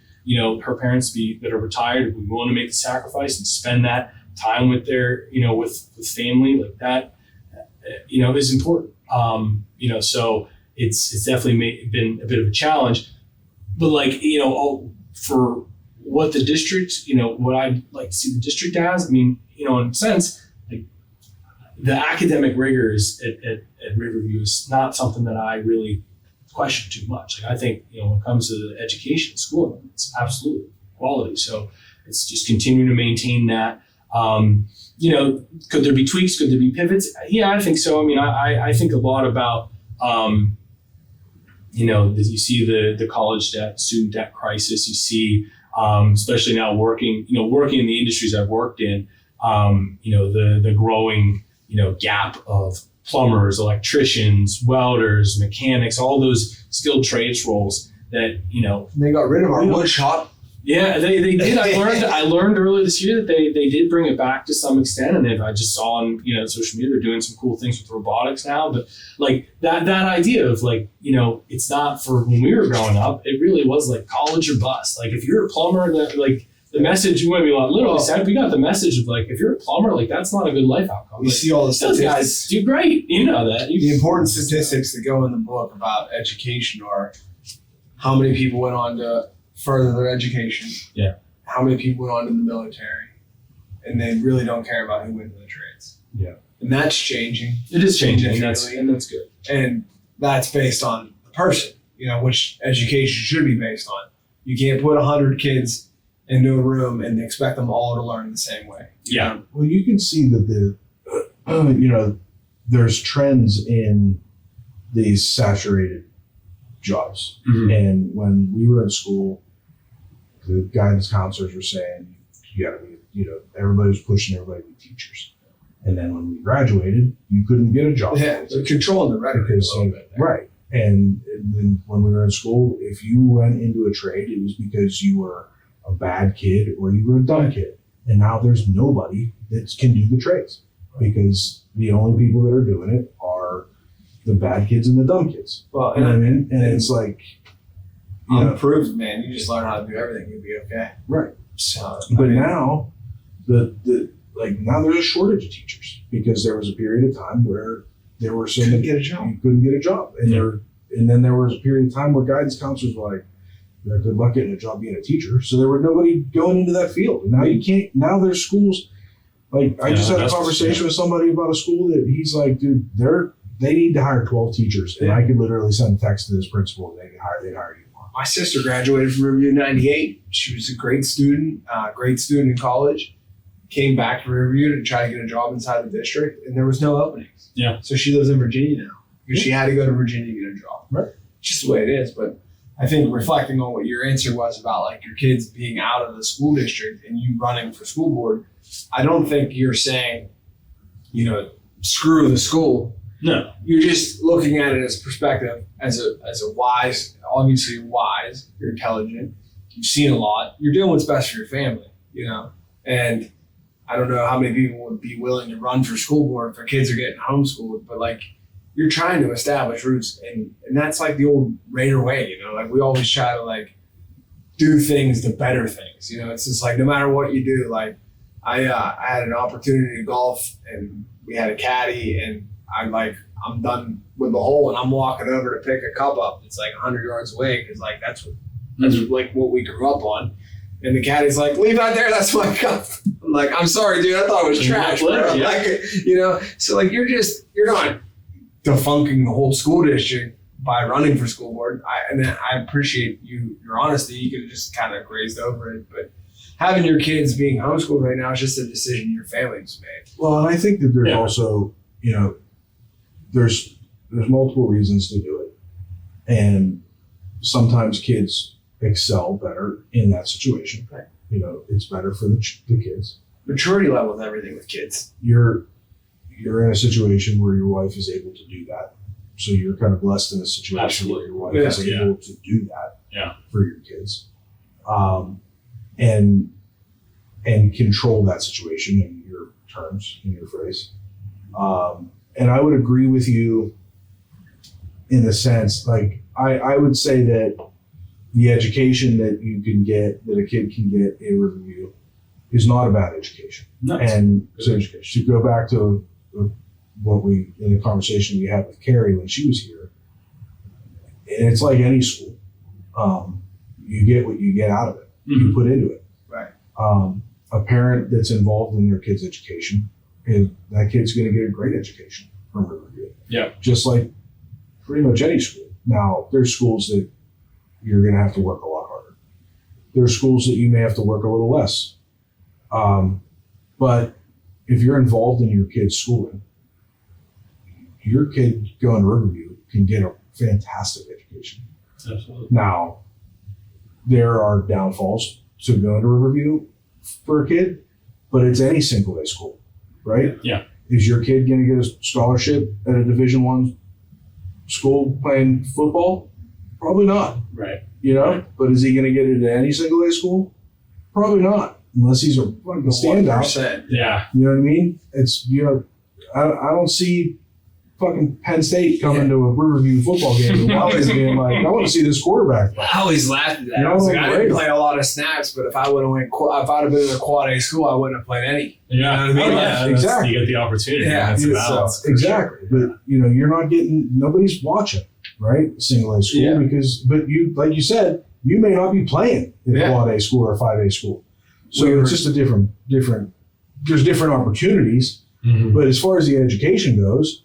Speaker 4: her parents that are retired, be willing to make the sacrifice and spend that time with their, with family like that, is important. So it's definitely been a bit of a challenge, but like, for what the district, what I'd like to see the district as, I mean, in a sense, like the academic rigors at Riverview is not something that I really question too much. Like I think, when it comes to the education, schooling, it's absolutely quality. So it's just continuing to maintain that. Could there be tweaks? Could there be pivots? Yeah, I think so. I mean, I think a lot about, you see the college debt, student debt crisis. You see, especially now working in the industries I've worked in, the growing, gap of plumbers, electricians, welders, mechanics, all those skilled trades roles that,
Speaker 1: they got rid of our wood shop.
Speaker 4: Yeah, they did. I learned earlier this year that they did bring it back to some extent, and I just saw on social media they're doing some cool things with robotics now. But like that idea of like it's not for when we were growing up. It really was like college or bust. Like if you're a plumber, that like the message, you want to be literally said. We got the message of like if you're a plumber, like that's not a good life outcome.
Speaker 1: We see all the
Speaker 4: statistics. Those guys do great. You know that.
Speaker 1: The important statistics that go in the book about education are how many people went on to further their education.
Speaker 4: Yeah.
Speaker 1: how many people went on to the military, and they really don't care about who went into the trades.
Speaker 3: Yeah.
Speaker 1: And that's changing.
Speaker 4: It is changing, and
Speaker 1: significantly.
Speaker 4: that's good.
Speaker 1: And that's based on the person, which education should be based on. You can't put 100 kids into a room and expect them all to learn the same way.
Speaker 4: Yeah.
Speaker 3: Well, you can see that there's trends in these saturated jobs.
Speaker 4: Mhm.
Speaker 3: And when we were in school, the guidance counselors were saying, you gotta be, everybody was pushing everybody to be teachers. And then when we graduated, you couldn't get a job.
Speaker 1: Yeah, so controlling the rhetoric a little bit there.
Speaker 3: Right. And then when we were in school, if you went into a trade, it was because you were a bad kid or you were a dumb kid. And now there's nobody that can do the trades because the only people that are doing it are the bad kids and the dumb kids.
Speaker 1: Well,
Speaker 3: You know what I mean? And it's like,
Speaker 1: I'm proved, man. You just learn how to do everything, you'll be okay.
Speaker 3: right.
Speaker 1: So,
Speaker 3: But now, now there's a shortage of teachers because there was a period of time where there were so many
Speaker 1: get a job.
Speaker 3: you couldn't get a job, and then there was a period of time where guidance counselors were like, "Good luck getting a job being a teacher." So there were nobody going into that field, and now you can't. Now there's schools. Like I just had a conversation with somebody about a school that he's like, "Dude, they need to hire 12 teachers," and I could literally send a text to this principal and they'd hire you tomorrow.
Speaker 1: My sister graduated from Riverview in '98. She was a great student in college. Came back to Riverview to try to get a job inside the district, and there was no openings.
Speaker 4: Yeah.
Speaker 1: So she lives in Virginia now because she had to go to Virginia to get a job.
Speaker 3: Right.
Speaker 1: Just the way it is. But I think reflecting on what your answer was about like your kids being out of the school district and you running for school board, I don't think you're saying, screw the school.
Speaker 4: No.
Speaker 1: You're just looking at it as perspective, as a wise, obviously wise, you're intelligent, you've seen a lot, you're doing what's best for your family, and I don't know how many people would be willing to run for school board if their kids are getting homeschooled, but like you're trying to establish roots and that's like the old Raider way, like we always try to like do things to better things, it's just like no matter what you do, like I had an opportunity to golf and we had a caddy and I'm done with the hole and I'm walking over to pick a cup up. It's like 100 yards away because like that's like what we grew up on. And the caddy's like, leave that there. That's my cup. I'm like, I'm sorry, dude. I thought it was trash, bro.
Speaker 4: Yeah.
Speaker 1: Like, so like you're not defunking the whole school district by running for school board. I appreciate your honesty. You could have just kind of grazed over it, but having your kids being homeschooled right now is just a decision your family's made.
Speaker 3: Well, and I think that there's also, there's multiple reasons to do it. And sometimes kids excel better in that situation.
Speaker 1: Right.
Speaker 3: It's better for the kids.
Speaker 1: Maturity level is everything with kids.
Speaker 3: You're in a situation where your wife is able to do that. So you're kind of blessed in a situation where your wife is able to do that for your kids. And control that situation in your terms, in your phrase. And I would agree with you in the sense, like, I would say that the education that you can get, that a kid can get in Riverview is not a bad education.
Speaker 4: No,
Speaker 3: And so to go back to in the conversation we had with Carrie when she was here, and it's like any school, you get what you get out of it, you put into it.
Speaker 1: Right.
Speaker 3: A parent that's involved in their kid's education, that kid's going to get a great education from Riverview.
Speaker 4: Yeah.
Speaker 3: Just like pretty much any school. Now, there's schools that you're going to have to work a lot harder. There's schools that you may have to work a little less. But if you're involved in your kid's schooling, your kid going to Riverview can get a fantastic education.
Speaker 4: Absolutely.
Speaker 3: Now, there are downfalls to going to Riverview for a kid, but it's any single day school, right?
Speaker 4: Yeah.
Speaker 3: Is your kid going to get a scholarship at a Division I school playing football? Probably not.
Speaker 4: Right.
Speaker 3: But is he going to get it at any single day school? Probably not, unless he's a fucking standout.
Speaker 1: 1%.
Speaker 4: Yeah.
Speaker 3: You know what I mean? It's, I don't see fucking Penn State coming to a Riverview football game and always being like, I want to see this quarterback play.
Speaker 1: I always laughed at that. I was like, I didn't play a lot of snaps, but if I'd have been in a quad A school, I wouldn't have played any.
Speaker 4: Yeah.
Speaker 1: You know what I mean?
Speaker 4: Yeah,
Speaker 3: Exactly.
Speaker 4: You get the opportunity.
Speaker 1: Yeah.
Speaker 4: That's a balance.
Speaker 3: Exactly. But you're not getting, nobody's watching, right? Single A school,
Speaker 1: Yeah.
Speaker 3: but you, like you said, you may not be playing in a
Speaker 1: Yeah.
Speaker 3: quad A school or a 5A school. So it's just a different, there's different opportunities.
Speaker 4: Mm-hmm.
Speaker 3: But as far as the education goes,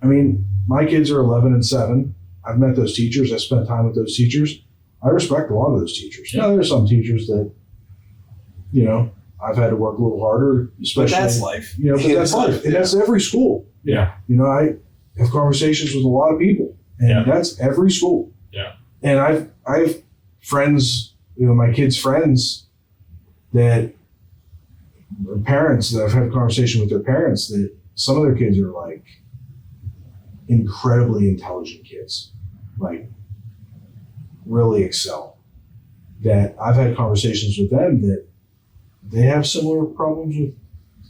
Speaker 3: I mean, my kids are 11 and 7. I've met those teachers. I spent time with those teachers. I respect a lot of those teachers.
Speaker 4: Yeah.
Speaker 3: Now, there are some teachers that, you know, I've had to work a little harder, especially.
Speaker 1: But that's life.
Speaker 3: You know, but that's life. And that's every school.
Speaker 4: Yeah.
Speaker 3: You know, I have conversations with a lot of people, and
Speaker 4: Yeah.
Speaker 3: that's every school.
Speaker 4: Yeah.
Speaker 3: And I have friends, you know, my kids' friends that are parents that I've had a conversation with their parents that some of their kids are like incredibly intelligent kids, like really excel. That I've had conversations with them that they have similar problems with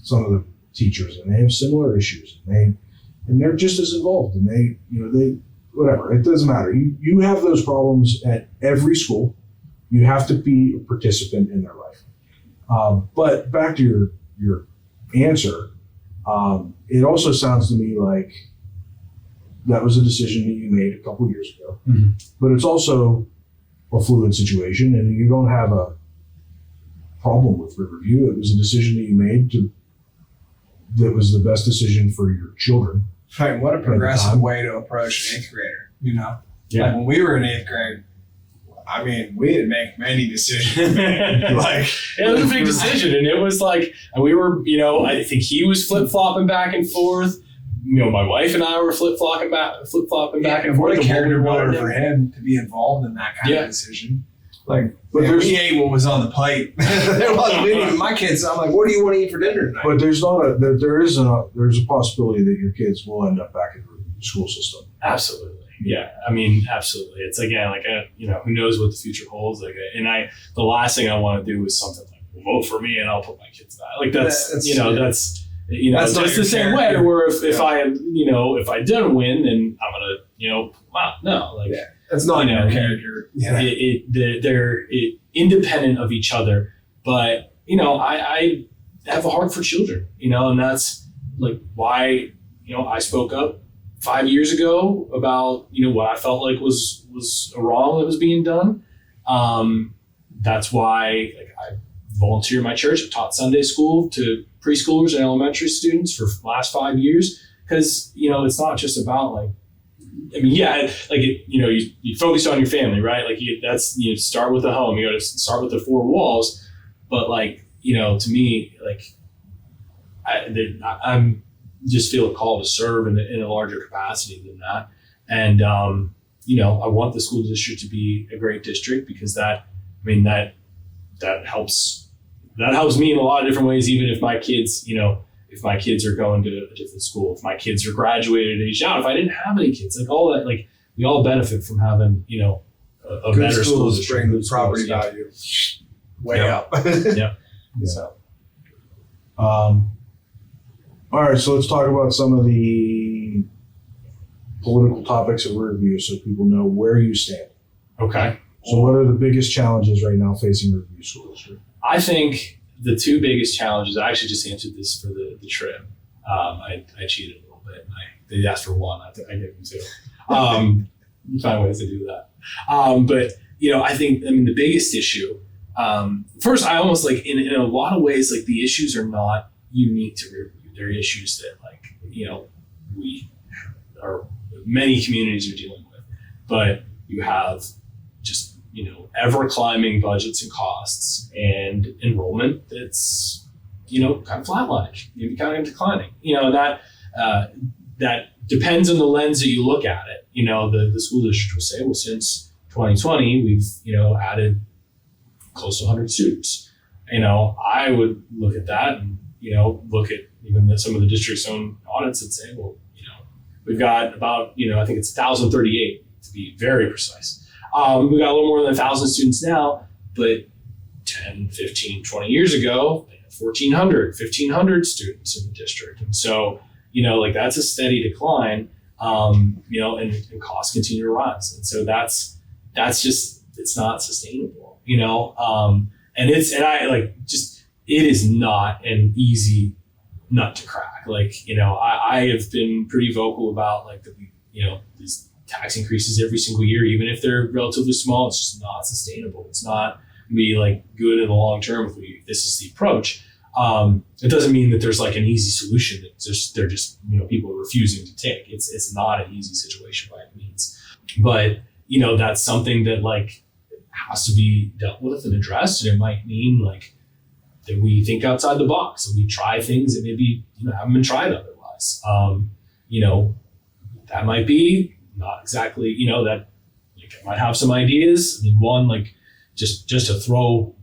Speaker 3: some of the teachers, and they have similar issues, and they're just as involved, and they whatever, it doesn't matter. You have those problems at every school. You have to be a participant in their life. But back to your answer, it also sounds to me like that was a decision that you made a couple years ago.
Speaker 4: Mm-hmm.
Speaker 3: But it's also a fluid situation, and you don't have a problem with Riverview. It was a decision that you made that was the best decision for your children.
Speaker 1: Right. What a
Speaker 3: At
Speaker 1: progressive
Speaker 3: the time.
Speaker 1: way to approach an 8th grader. You know,
Speaker 4: Yeah.
Speaker 1: like when we were in 8th grade, I mean, we didn't make many decisions. Man. Like,
Speaker 4: it was a big decision, and it was like, and we were, you know, I think he was flip flopping back and forth. You know, my wife and I were flip flopping back and forth.
Speaker 1: what a
Speaker 4: And
Speaker 1: character
Speaker 4: we
Speaker 1: builder
Speaker 4: wanted
Speaker 1: for
Speaker 4: to-
Speaker 1: him to be involved in that kind
Speaker 4: Yeah.
Speaker 1: of decision. Like,
Speaker 3: But
Speaker 1: man,
Speaker 3: there's-
Speaker 1: we ate what was on the plate. There wasn't even my kids. I'm like, what do you want to eat for dinner tonight?
Speaker 3: But there's there's a possibility that your kids will end up back in the school system.
Speaker 4: Absolutely. Yeah. I mean, absolutely. It's again, like, you know, who knows what the future holds. Like, the last thing I want to do is something like, vote for me and I'll put my kids back. Like that's
Speaker 1: That's
Speaker 4: not
Speaker 1: just
Speaker 4: the same way
Speaker 1: character.
Speaker 4: where if I, you know, if I didn't win, then I'm going to, you know, wow, no, like,
Speaker 1: Yeah. That's not
Speaker 4: you know,
Speaker 1: your character. Yeah.
Speaker 4: they're independent of each other. But, you know, I have a heart for children, you know, and that's like why, you know, I spoke up 5 years ago about, you know, what I felt like was a wrong that was being done. That's why, like, I volunteer in my church. I've taught Sunday school to preschoolers and elementary students for the last 5 years. Because, you know, it's not just about like, I mean, yeah, like, you know, you focus on your family, right? Like you start with the home, you got to start with the four walls. But like, you know, to me, like I'm just feel a call to serve in a larger capacity than that. And, you know, I want the school district to be a great district because that helps me in a lot of different ways, even if my kids, you know, if my kids are going to a different school, if my kids are graduated and aged out, if I didn't have any kids, like all that, like we all benefit from having, you know, a
Speaker 1: Good
Speaker 4: better school
Speaker 1: schools
Speaker 4: district.
Speaker 1: bring the
Speaker 4: Good
Speaker 1: property
Speaker 4: schools, yeah.
Speaker 1: value way
Speaker 4: Yeah.
Speaker 1: up.
Speaker 4: Yeah.
Speaker 1: So.
Speaker 3: All right, so let's talk about some of the political topics at Riverview so people know where you stand.
Speaker 4: Okay.
Speaker 3: So what are the biggest challenges right now facing Riverview School District?
Speaker 4: I think the two biggest challenges, I actually just answered this for the trip. I cheated a little bit. They asked for one. I gave them two. You find ways to do that. But, you know, I mean, the biggest issue, first, I almost like in a lot of ways, like the issues are not unique to Riverview. They're issues that, like, you know, many communities are dealing with. But you have just, you know, ever climbing budgets and costs and enrollment that's, you know, kind of flatlining, maybe kind of declining. You know, that depends on the lens that you look at it. You know, the school district will say, well, since 2020, we've, you know, added close to 100 students. You know, I would look at that and, you know, look at even some of the district's own audits and say, well, you know, we've got about, you know, I think it's 1,038 to be very precise. We've got a little more than 1,000 students now, but 10, 15, 20 years ago, they had 1,500 students in the district. And so, you know, like that's a steady decline, you know, and costs continue to rise. And so that's just, it's not sustainable, you know? It is not an easy nut to crack. Like, you know, I have been pretty vocal about like you know, these tax increases every single year, even if they're relatively small. It's just not sustainable. It's not be like good in the long term if this is the approach. It doesn't mean that there's like an easy solution that they're just people are refusing to take. It's not an easy situation by any means, but that's something that like has to be dealt with and addressed, and it might mean like that we think outside the box and we try things that maybe haven't been tried otherwise. That might be not exactly that I might have some ideas. I mean, one like just to throw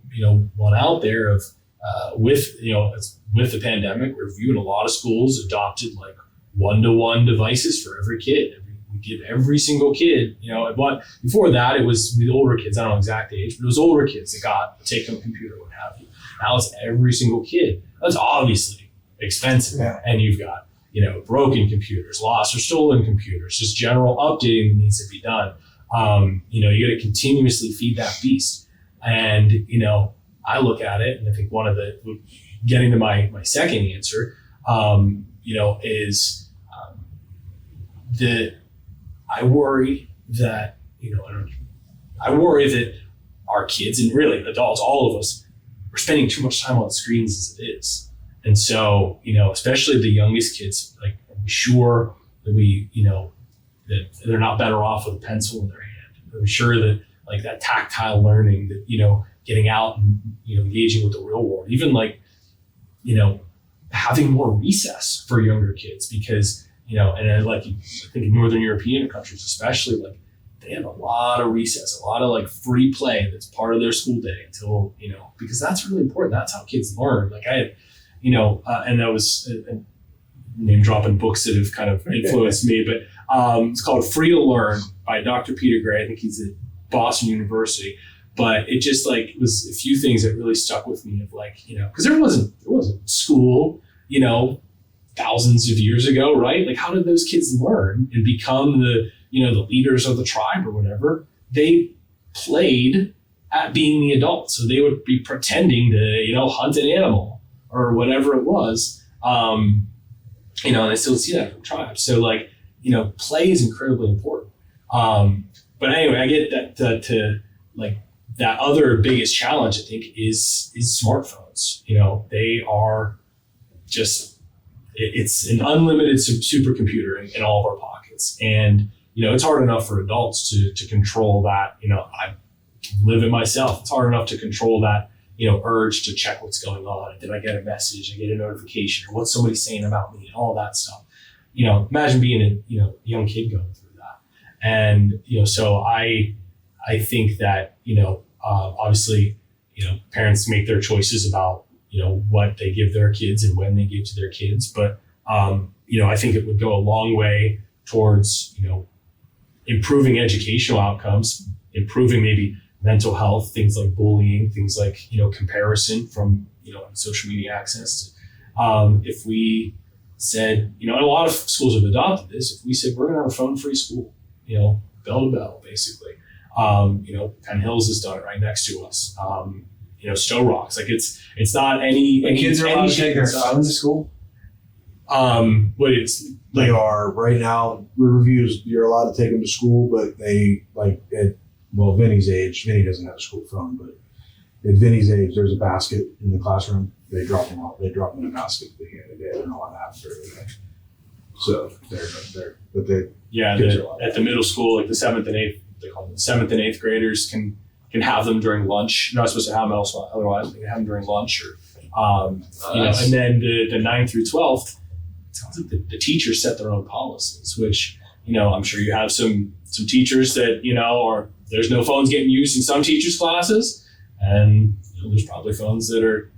Speaker 4: one out there of with the pandemic, we're viewing a lot of schools adopted like one-to-one devices for every kid. We give every single kid, before that it was the older kids. I don't know exact age, but it was older kids that got a take-home computer, what have you. Now it's every single kid. That's obviously expensive, and you've got broken computers, lost or stolen computers, just general updating that needs to be done. You got to continuously feed that beast, and I look at it, and I think one of the getting to my second answer, is that I worry that our kids and really adults, all of us, we're spending too much time on screens as it is. And so, especially the youngest kids, like, are we sure that that they're not better off with a pencil in their hand? Are we sure that like that tactile learning, that, getting out and, engaging with the real world, even like, having more recess for younger kids, because, and like, I think in Northern European countries, especially, like, they have a lot of recess, a lot of like free play that's part of their school day until, because that's really important. That's how kids learn. Like I had, and that was name dropping books that have kind of influenced me, but it's called Free to Learn by Dr. Peter Gray. I think he's at Boston University, but it just like was a few things that really stuck with me of like, because there wasn't school, thousands of years ago, right? Like, how did those kids learn and become the leaders of the tribe or whatever? They played at being the adult. So they would be pretending to, hunt an animal or whatever it was. And I still see that from tribes. So like, play is incredibly important. But anyway, I get that to like that other biggest challenge, I think, is smartphones. They are just, it's an unlimited supercomputer in all of our pockets. And, it's hard enough for adults to control that. I live it myself. It's hard enough to control that, urge to check what's going on. Did I get a message? I get a notification, or what's somebody saying about me, and all that stuff. Imagine being a, young kid going through that. And, so I think that, obviously, parents make their choices about, what they give their kids and when they give to their kids. But, I think it would go a long way towards, improving educational outcomes, improving maybe mental health, things like bullying, things like, comparison from, social media access. If we said, and a lot of schools have adopted this, if we said we're going to have a phone-free school, bell to bell, basically. Penn Hills has done it right next to us. Stowe Rocks, like it's not any
Speaker 1: kids are allowed to take their
Speaker 4: size.
Speaker 1: phones to school.
Speaker 4: But it's
Speaker 3: They are right now. Reviews, you're allowed to take them to school, but they like at Vinny's age. Vinny doesn't have a school phone, but at Vinny's age, there's a basket in the classroom. They drop them off. They drop them in a basket at the end of the day. They're not allowed to have them. So
Speaker 4: at the middle school, like the 7th and 8th, they call them the 7th and 8th graders can have them during lunch. You're not supposed to have them otherwise. They can have them during lunch, or and then the 9th through 12th. It sounds like the teachers set their own policies, which, I'm sure you have some teachers that, or there's no phones getting used in some teachers' classes. And there's probably phones that are,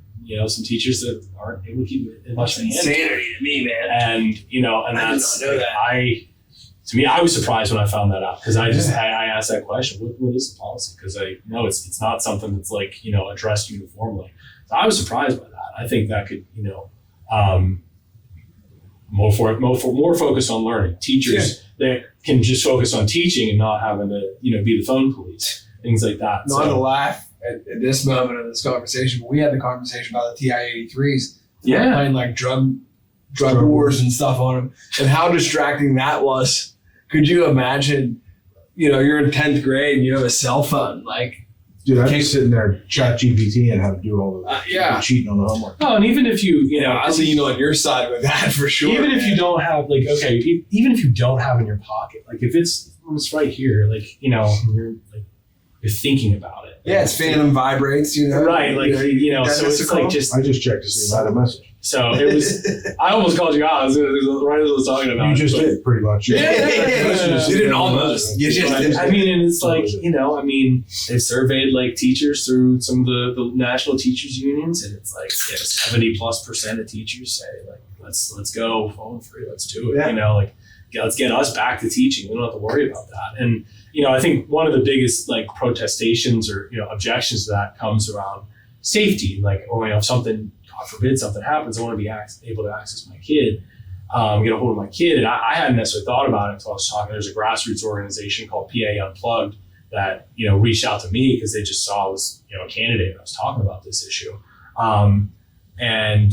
Speaker 4: some teachers that aren't able to keep it much in hand.
Speaker 1: Insanity to me, man.
Speaker 4: And, and that's,
Speaker 1: I did not know that.
Speaker 4: To me, I was surprised when I found that out, because I asked that question, what is the policy? Because I know it's not something that's like, addressed uniformly. So I was surprised by that. I think that could, more focus on learning. Teachers that can just focus on teaching and not having to, be the phone police, things like that.
Speaker 1: Not to laugh at this moment of this conversation, but we had the conversation about the TI-83s.
Speaker 4: Yeah.
Speaker 1: Playing like drug wars and stuff on them, and how distracting that was. Could you imagine, you're in 10th grade and you have a cell phone, like,
Speaker 3: Dude, I'm just sitting there chat GPT and how to do all the cheating on the homework.
Speaker 4: Oh, and even if
Speaker 1: I lean on your side with that for sure.
Speaker 4: Even if you don't have even if you don't have it in your pocket, like if it's right here, like you're thinking about it.
Speaker 1: Yeah, it's phantom vibrates,
Speaker 4: Right, so it's like
Speaker 3: I just checked to see if I had a message.
Speaker 4: So it was. I almost called you out. Right as I was talking about.
Speaker 3: You just did pretty much.
Speaker 1: Yeah. You didn't almost. You just did.
Speaker 4: I mean, and it's like they surveyed like teachers through some of the national teachers unions, and it's like 70+% of teachers say like let's go phone free, let's do it.
Speaker 3: Yeah.
Speaker 4: Let's get us back to teaching. We don't have to worry about that. And I think one of the biggest like protestations or objections to that comes around safety. Like, if something, God forbid, something happens, I want to be able to access my kid, get a hold of my kid. And I hadn't necessarily thought about it until I was talking. There's a grassroots organization called PA Unplugged that reached out to me because they just saw I was a candidate and I was talking about this issue, and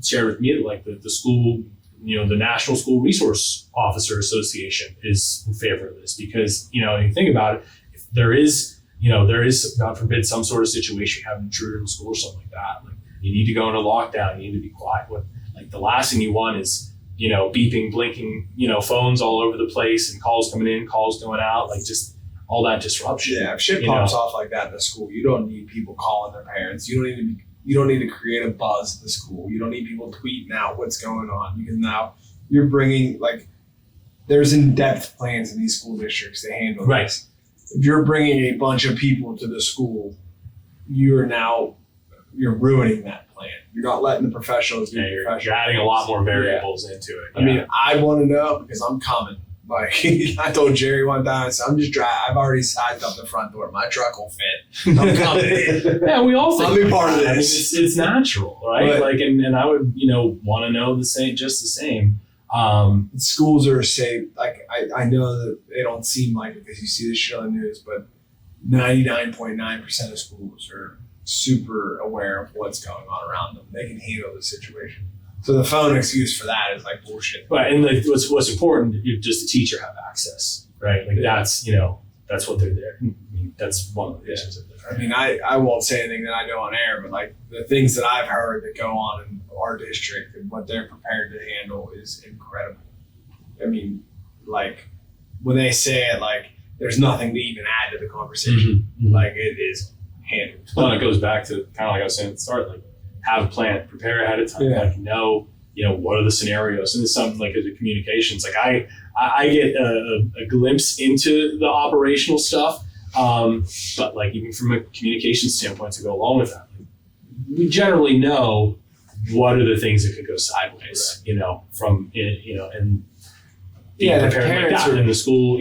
Speaker 4: shared with me that like the school. The National School Resource Officer Association is in favor of this because, you think about it, if there is, God forbid, some sort of situation, you have an intruder in school or something like that, like you need to go into lockdown, you need to be quiet. Like the last thing you want is, beeping, blinking, phones all over the place and calls coming in, calls going out, like just all that disruption.
Speaker 1: Yeah, if shit pops off like that in the school, you don't need people calling their parents. You don't need to create a buzz at the school. You don't need people tweeting out what's going on because now you're bringing there's in-depth plans in these school districts to handle this. If you're bringing a bunch of people to the school, you're ruining that plan. You're not letting the professionals be professionals.
Speaker 4: You're adding a lot more variables into it.
Speaker 1: I mean, I want to know because I'm coming. Like I told Jerry one time, I'm just driving. I've already sized up the front door. My truck will fit. I'm coming in.
Speaker 4: Yeah, we all think
Speaker 1: I'll be part of this.
Speaker 4: I mean, it's natural, right? But, and I would want to know just the same.
Speaker 1: Schools are safe. Like I know that they don't seem like it because you see this shit on the news, but 99.9% of schools are super aware of what's going on around them. They can handle the situation. So the phone excuse for that is like bullshit.
Speaker 4: Right, and like what's important, just the teacher have access, right? Like that's what they're there. I mean, that's one of the issues that they're there.
Speaker 1: I mean, I won't say anything that I know on air, but like the things that I've heard that go on in our district and what they're prepared to handle is incredible. I mean, like when they say it, like there's nothing to even add to the conversation.
Speaker 4: Mm-hmm.
Speaker 1: Like it is handled.
Speaker 4: Well, it goes back to kind of like I was saying at the start, like have a plan, prepare ahead of time, like know what are the scenarios, and it's something like the communications. Like I get a glimpse into the operational stuff, but like even from a communication standpoint to go along with that, like, we generally know what are the things that could go sideways, from and being prepared like that in the school,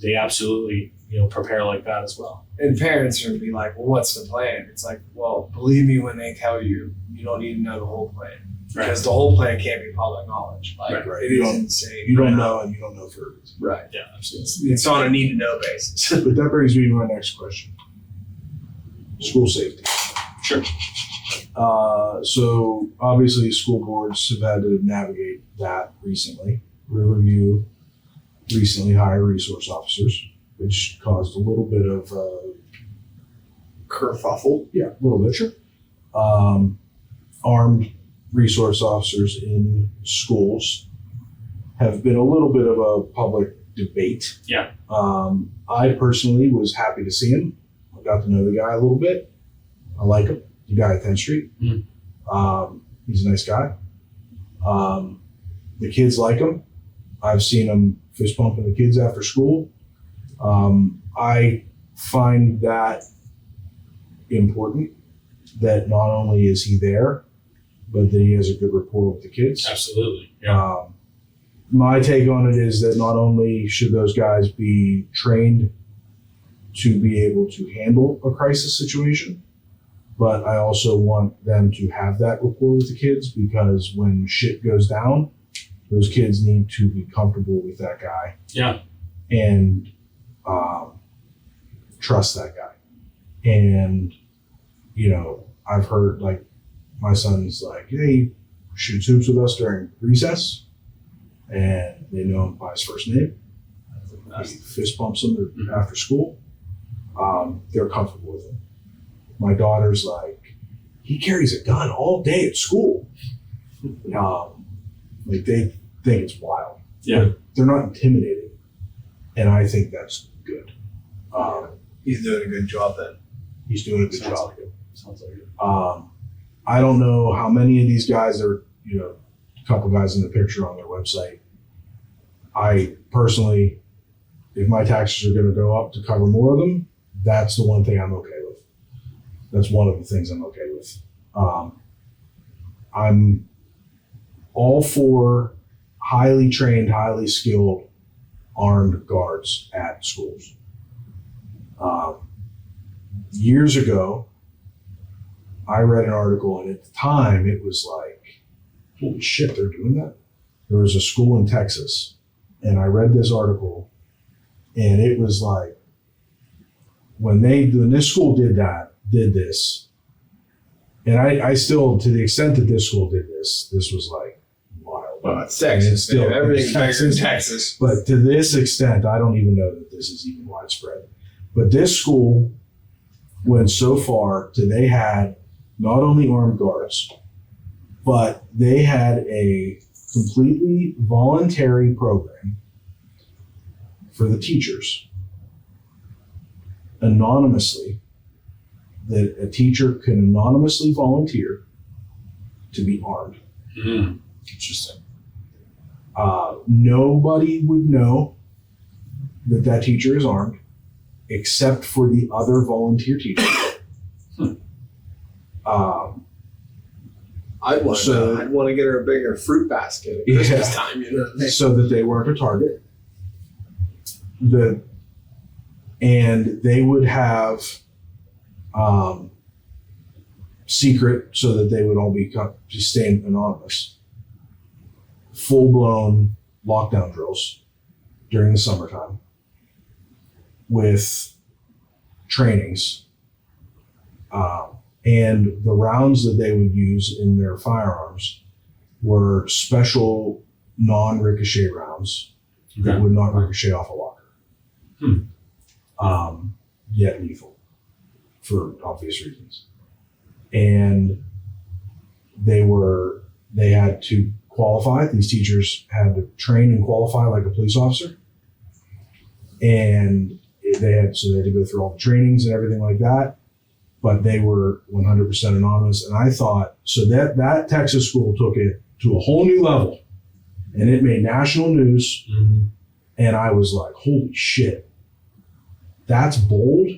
Speaker 4: they absolutely prepare like that as well.
Speaker 1: And parents are going to be like, well, what's the plan? It's like, well, believe me when they tell you, you don't need to know the whole plan. Because the whole plan can't be public knowledge. Like,
Speaker 3: right.
Speaker 1: It is insane.
Speaker 3: You don't know, and you don't know for a reason.
Speaker 1: Right.
Speaker 4: Yeah, absolutely.
Speaker 1: It's on a need-to-know basis.
Speaker 3: But that brings me to my next question. School safety.
Speaker 4: Sure.
Speaker 3: So obviously school boards have had to navigate that recently. Riverview recently hired resource officers, which caused a little bit of
Speaker 1: kerfuffle.
Speaker 3: Yeah, a little bit. Sure. Armed resource officers in schools have been a little bit of a public debate.
Speaker 4: Yeah.
Speaker 3: I personally was happy to see him. I got to know the guy a little bit. I like him. The guy at 10th Street. He's a nice guy. The kids like him. I've seen him fist pumping the kids after school. I find that important, that not only is he there, but that he has a good rapport with the kids.
Speaker 4: Absolutely. Yeah.
Speaker 3: My take on it is that not only should those guys be trained to be able to handle a crisis situation, but I also want them to have that rapport with the kids, because when shit goes down, those kids need to be comfortable with that guy.
Speaker 4: Yeah.
Speaker 3: And trust that guy. And, I've heard, like, my son's like, hey, he shoots hoops with us during recess, and they know him by his first name. He fist bumps him after school. they're comfortable with it. My daughter's like, he carries a gun all day at school. Like they think it's wild.
Speaker 4: Yeah.
Speaker 3: But they're not intimidating. And I think that's good.
Speaker 1: He's doing a good job then.
Speaker 3: He's doing a good job.
Speaker 4: Sounds like it.
Speaker 3: I don't know how many of these guys are, a couple guys in the picture on their website. I personally, if my taxes are going to go up to cover more of them, that's the one thing I'm okay with. That's one of the things I'm okay with. I'm all for highly trained, highly skilled armed guards at schools. Years ago, I read an article, and at the time it was like, holy shit, they're doing that? There was a school in Texas, and I read this article, and it was like, when this school did this, and I still, to the extent that this school did this was like wild.
Speaker 1: Well, it's Texas.
Speaker 3: Still,
Speaker 1: Everything's bigger in Texas.
Speaker 3: But to this extent, I don't even know that this is even widespread. But this school went so far to they had not only armed guards, but they had a completely voluntary program for the teachers anonymously, that a teacher can anonymously volunteer to be armed.
Speaker 4: Interesting.
Speaker 3: Nobody would know that teacher is armed except for the other volunteer teachers.
Speaker 1: I'd want to get her a bigger fruit basket at Christmas time,
Speaker 3: So that they weren't a target. And they would have secret, so that they would all be staying anonymous. Full-blown lockdown drills during the summertime with trainings. And the rounds that they would use in their firearms were special non-ricochet rounds that would not ricochet off a locker. Yet lethal for obvious reasons. And they had to qualify. These teachers had to train and qualify like a police officer. And they had to go through all the trainings and everything like that. But they were 100% anonymous. And I thought, so that Texas school took it to a whole new level, and it made national news.
Speaker 4: Mm-hmm.
Speaker 3: And I was like, holy shit, that's bold,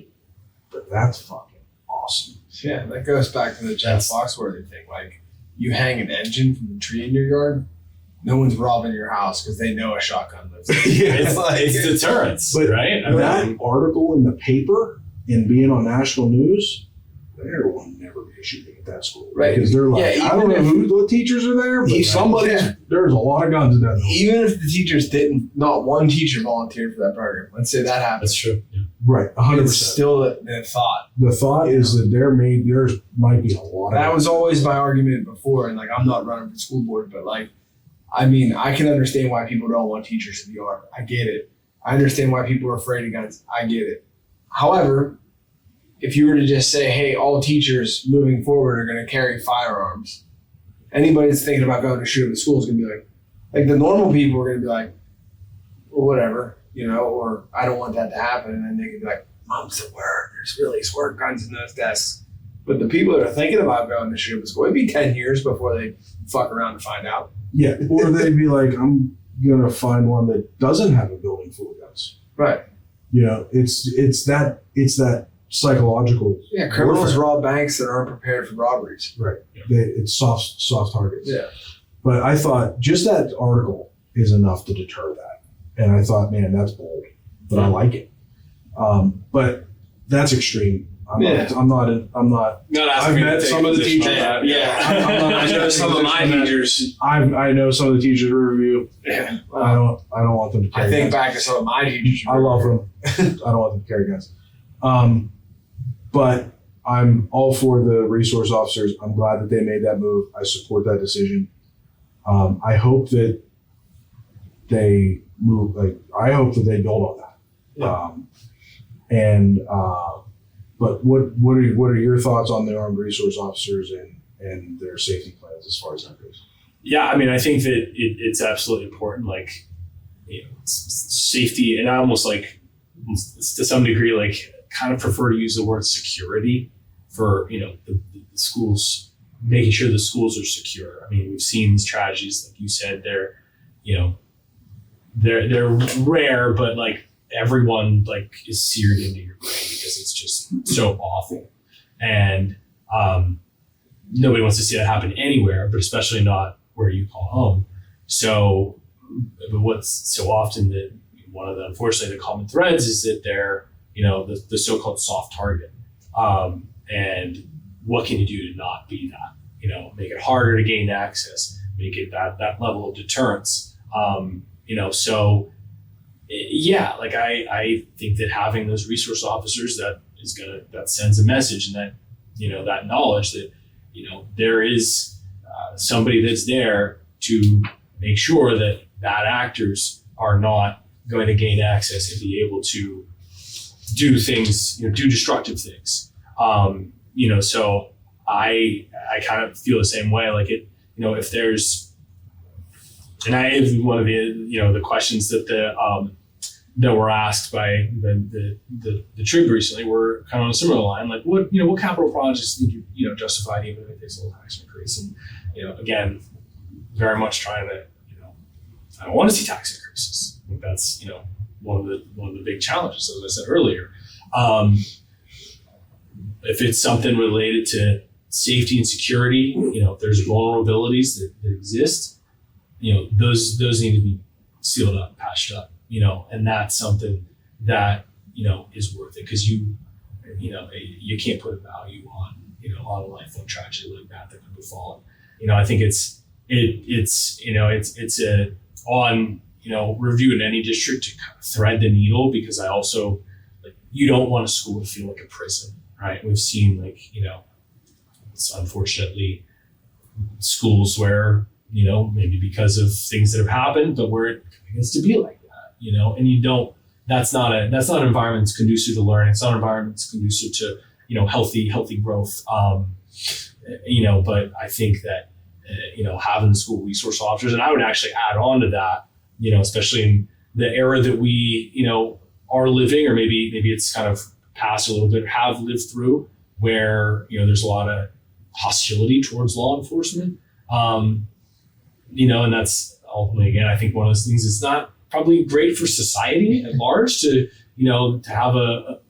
Speaker 3: but that's fucking awesome.
Speaker 1: Yeah, that goes back to the Jeff Foxworthy thing. Like, you hang an engine from the tree in your yard, no one's robbing your house because they know a shotgun lives there.
Speaker 4: It's deterrence,
Speaker 3: but
Speaker 4: right?
Speaker 3: That article in the paper and being on national news, there will never be a shooting at that school.
Speaker 1: Right.
Speaker 3: Because they're like, I don't know who the teachers are there, but there's a lot of guns in that building.
Speaker 1: Even if the teachers not one teacher volunteered for that program. Let's say that happens.
Speaker 4: That's true. Yeah.
Speaker 3: Right, 100%.
Speaker 1: It's still the thought.
Speaker 3: The thought is that there might be a lot of
Speaker 1: That was always my argument before, and like, I'm not running for school board, but like, I mean, I can understand why people don't want teachers to be armed. I get it. I understand why people are afraid of guns. I get it. However, if you were to just say, hey, all teachers moving forward are going to carry firearms, anybody that's thinking about going to shoot up the school is going to be like the normal people are going to be like, well, whatever, or I don't want that to happen. And then they could be like, Mom's the word. There's really squirt guns in those desks. But the people that are thinking about going to shoot up the school, it'd be 10 years before they fuck around and find out.
Speaker 3: Yeah, or they'd be like, I'm going to find one that doesn't have a building full of guns.
Speaker 1: Right.
Speaker 3: It's that psychological.
Speaker 1: Yeah, criminals
Speaker 3: warfare.
Speaker 1: rob banks that aren't prepared for robberies.
Speaker 3: Right. It's soft targets.
Speaker 1: Yeah.
Speaker 3: But I thought just that article is enough to deter that. And I thought, man, that's bold, but I like it. But that's extreme. I'm not. I've met some of the teachers.
Speaker 1: I know some of my teachers.
Speaker 3: I know some of the teachers at Riverview.
Speaker 1: Yeah.
Speaker 3: I don't want them to carry
Speaker 1: I think
Speaker 3: guns.
Speaker 1: back to some of my teachers.
Speaker 3: I love them. I don't want them to carry guns. But I'm all for the resource officers. I'm glad that they made that move. I support that decision. I hope that they move. I hope that they build on that. And but what are your thoughts on the armed resource officers and their safety plans as far as that goes?
Speaker 4: Yeah, I mean, I think that it's absolutely important. Like, safety, and I almost like, to some degree, like, kind of prefer to use the word security for the schools, making sure the schools are secure. I mean, we've seen these tragedies, like you said, they're rare, but like everyone like is seared into your brain because it's just so awful, and nobody wants to see that happen anywhere, but especially not where you call home. So, but what's so often that one of the, unfortunately, the common threads is that they're the so-called soft target, and what can you do to not be that? Make it harder to gain access, make it that level of deterrence. So yeah, like I think that having those resource officers that sends a message, and that that knowledge that there is somebody that's there to make sure that bad actors are not going to gain access and be able to do things, do destructive things. So I kind of feel the same way. Like if there's, and one of the questions that that were asked by the trib recently were kind of on a similar line, like what capital projects think you justified even if it takes a little tax increase, and again, very much trying to I don't want to see tax increases. I think that's one of the big challenges, as I said earlier. If it's something related to safety and security, if there's vulnerabilities that exist, those need to be sealed up, patched up, and that's something that is worth it, because you can't put a value on on a lifelong tragedy like that could befall. I think it's on review in any district to kind of thread the needle, because I also you don't want a school to feel like a prison, right? We've seen it's unfortunately schools where maybe because of things that have happened, but where it gets to be like that, and you don't. That's not an environment that's conducive to learning. It's not an environment that's conducive to healthy growth. But I think that having the school resource officers, and I would actually add on to that, especially in the era that we are living, or maybe it's kind of past a little bit, have lived through, where there's a lot of hostility towards law enforcement, and that's ultimately, again, I think one of those things is not probably great for society at large to have a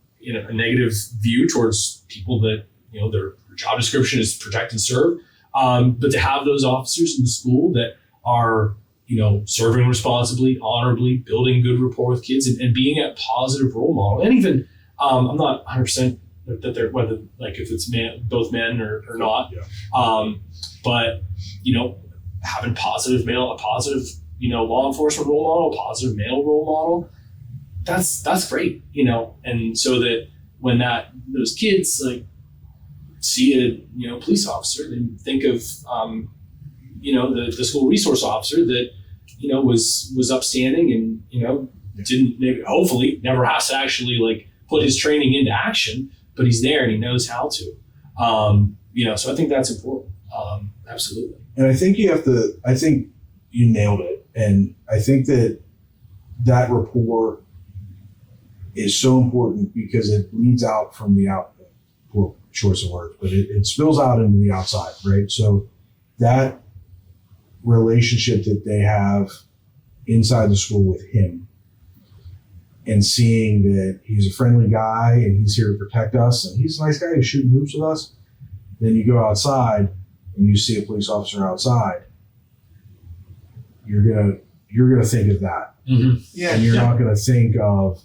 Speaker 4: negative view towards people that their job description is protect and serve, but to have those officers in the school that are serving responsibly, honorably, building good rapport with kids, and being a positive role model. And even I'm not 100% that they're, whether if it's both men or not, but having a positive law enforcement role model, a positive male role model, that's great, and so that when those kids see a police officer, then think of the school resource officer that was upstanding and didn't, maybe hopefully never has to actually put his training into action, but he's there and he knows how to. So I think that's important. Absolutely.
Speaker 3: And I think I think you nailed it. And I think that rapport is so important because it bleeds out from the out, poor choice of words, but it spills out into the outside, right? So that relationship that they have inside the school with him, and seeing that he's a friendly guy and he's here to protect us and he's a nice guy who's shooting hoops with us, then you go outside and you see a police officer outside, you're gonna think of that.
Speaker 4: Mm-hmm.
Speaker 3: Yeah, and you're not gonna think of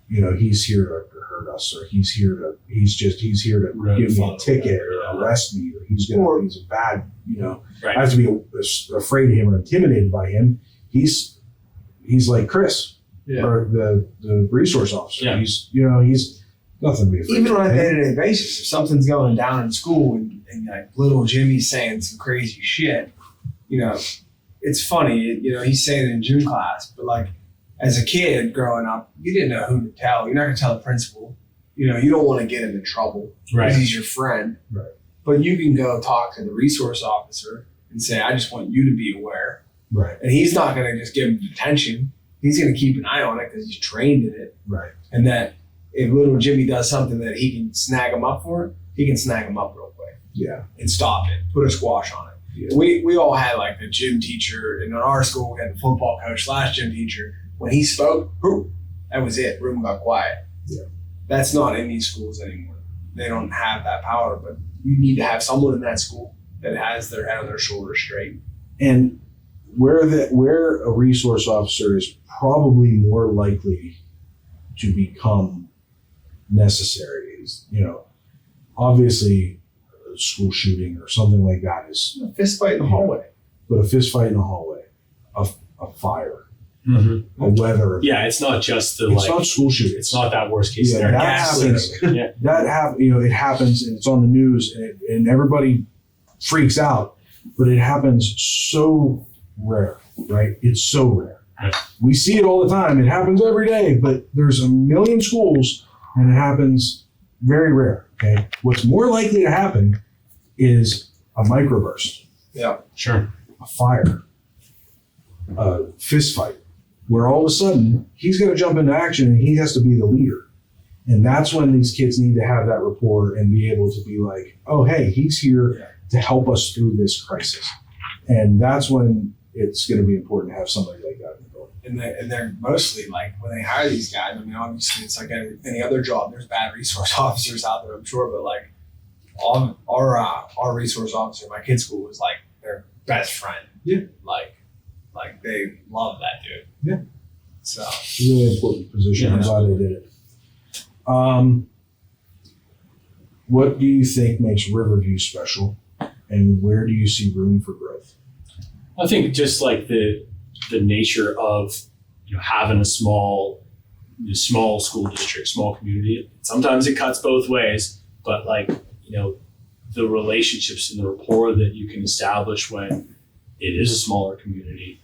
Speaker 3: he's here to hurt us, or he's here to give me a ticket or arrest me, or he's a bad
Speaker 4: Right.
Speaker 3: I have to be afraid of him or intimidated by him. He's like Chris, or the resource officer.
Speaker 4: Yeah.
Speaker 3: He's nothing to be afraid
Speaker 1: Even
Speaker 3: of.
Speaker 1: on a day-to-day basis, if something's going down in school and little Jimmy's saying some crazy shit, it's funny. He's saying it in gym class, but as a kid growing up, you didn't know who to tell. You're not going to tell the principal. You don't want to get him in trouble because he's your friend.
Speaker 3: Right.
Speaker 1: But you can go talk to the resource officer and say, I just want you to be aware.
Speaker 3: Right.
Speaker 1: And he's not going to just give him detention. He's going to keep an eye on it because he's trained in it.
Speaker 3: Right.
Speaker 1: And that if little Jimmy does something that he can snag him up for, he can snag him up real quick.
Speaker 3: Yeah.
Speaker 1: And stop it. Put a squash on it. Yeah. We all had like the gym teacher, and in our school we had the football coach / gym teacher. When he spoke, that was it. Room got quiet.
Speaker 3: Yeah.
Speaker 1: That's not in these schools anymore. They don't have that power, but you need to have someone in that school that has their head on their shoulders straight.
Speaker 3: And where a resource officer is probably more likely to become necessary is, obviously a school shooting or something like that is
Speaker 1: A fist fight in the hallway.
Speaker 3: but a fist fight in the hallway, a fire,
Speaker 4: Mm-hmm.
Speaker 3: a weather.
Speaker 4: Yeah, it's not just the
Speaker 3: It's not school shooting.
Speaker 4: It's not that worst case
Speaker 3: Yeah,
Speaker 4: scenario.
Speaker 3: that happens. It happens and it's on the news and everybody freaks out, but it happens so rare, right? It's so rare.
Speaker 4: Yeah.
Speaker 3: We see it all the time. It happens every day, but there's a million schools and it happens very rare. Okay. What's more likely to happen is a microburst,
Speaker 1: Yeah.
Speaker 4: Sure.
Speaker 3: a fire, a fist fight, where all of a sudden he's going to jump into action and he has to be the leader. And that's when these kids need to have that rapport and be able to be like, oh, hey, he's here to help us through this crisis. And that's when it's going to be important to have somebody like that in the building.
Speaker 1: And they're mostly like, when they hire these guys, I mean, obviously it's like any other job. There's bad resource officers out there, I'm sure, but like our resource officer at my kid's school was like their best friend.
Speaker 3: Yeah.
Speaker 1: Like they love that dude.
Speaker 3: Yeah.
Speaker 1: So
Speaker 3: It's a really important position. I'm
Speaker 4: Yeah.
Speaker 3: glad they did it. What do you think makes Riverview special, and where do you see room for growth?
Speaker 4: I think just like the nature of having a small school district, small community. Sometimes it cuts both ways, but the relationships and the rapport that you can establish when it is a smaller community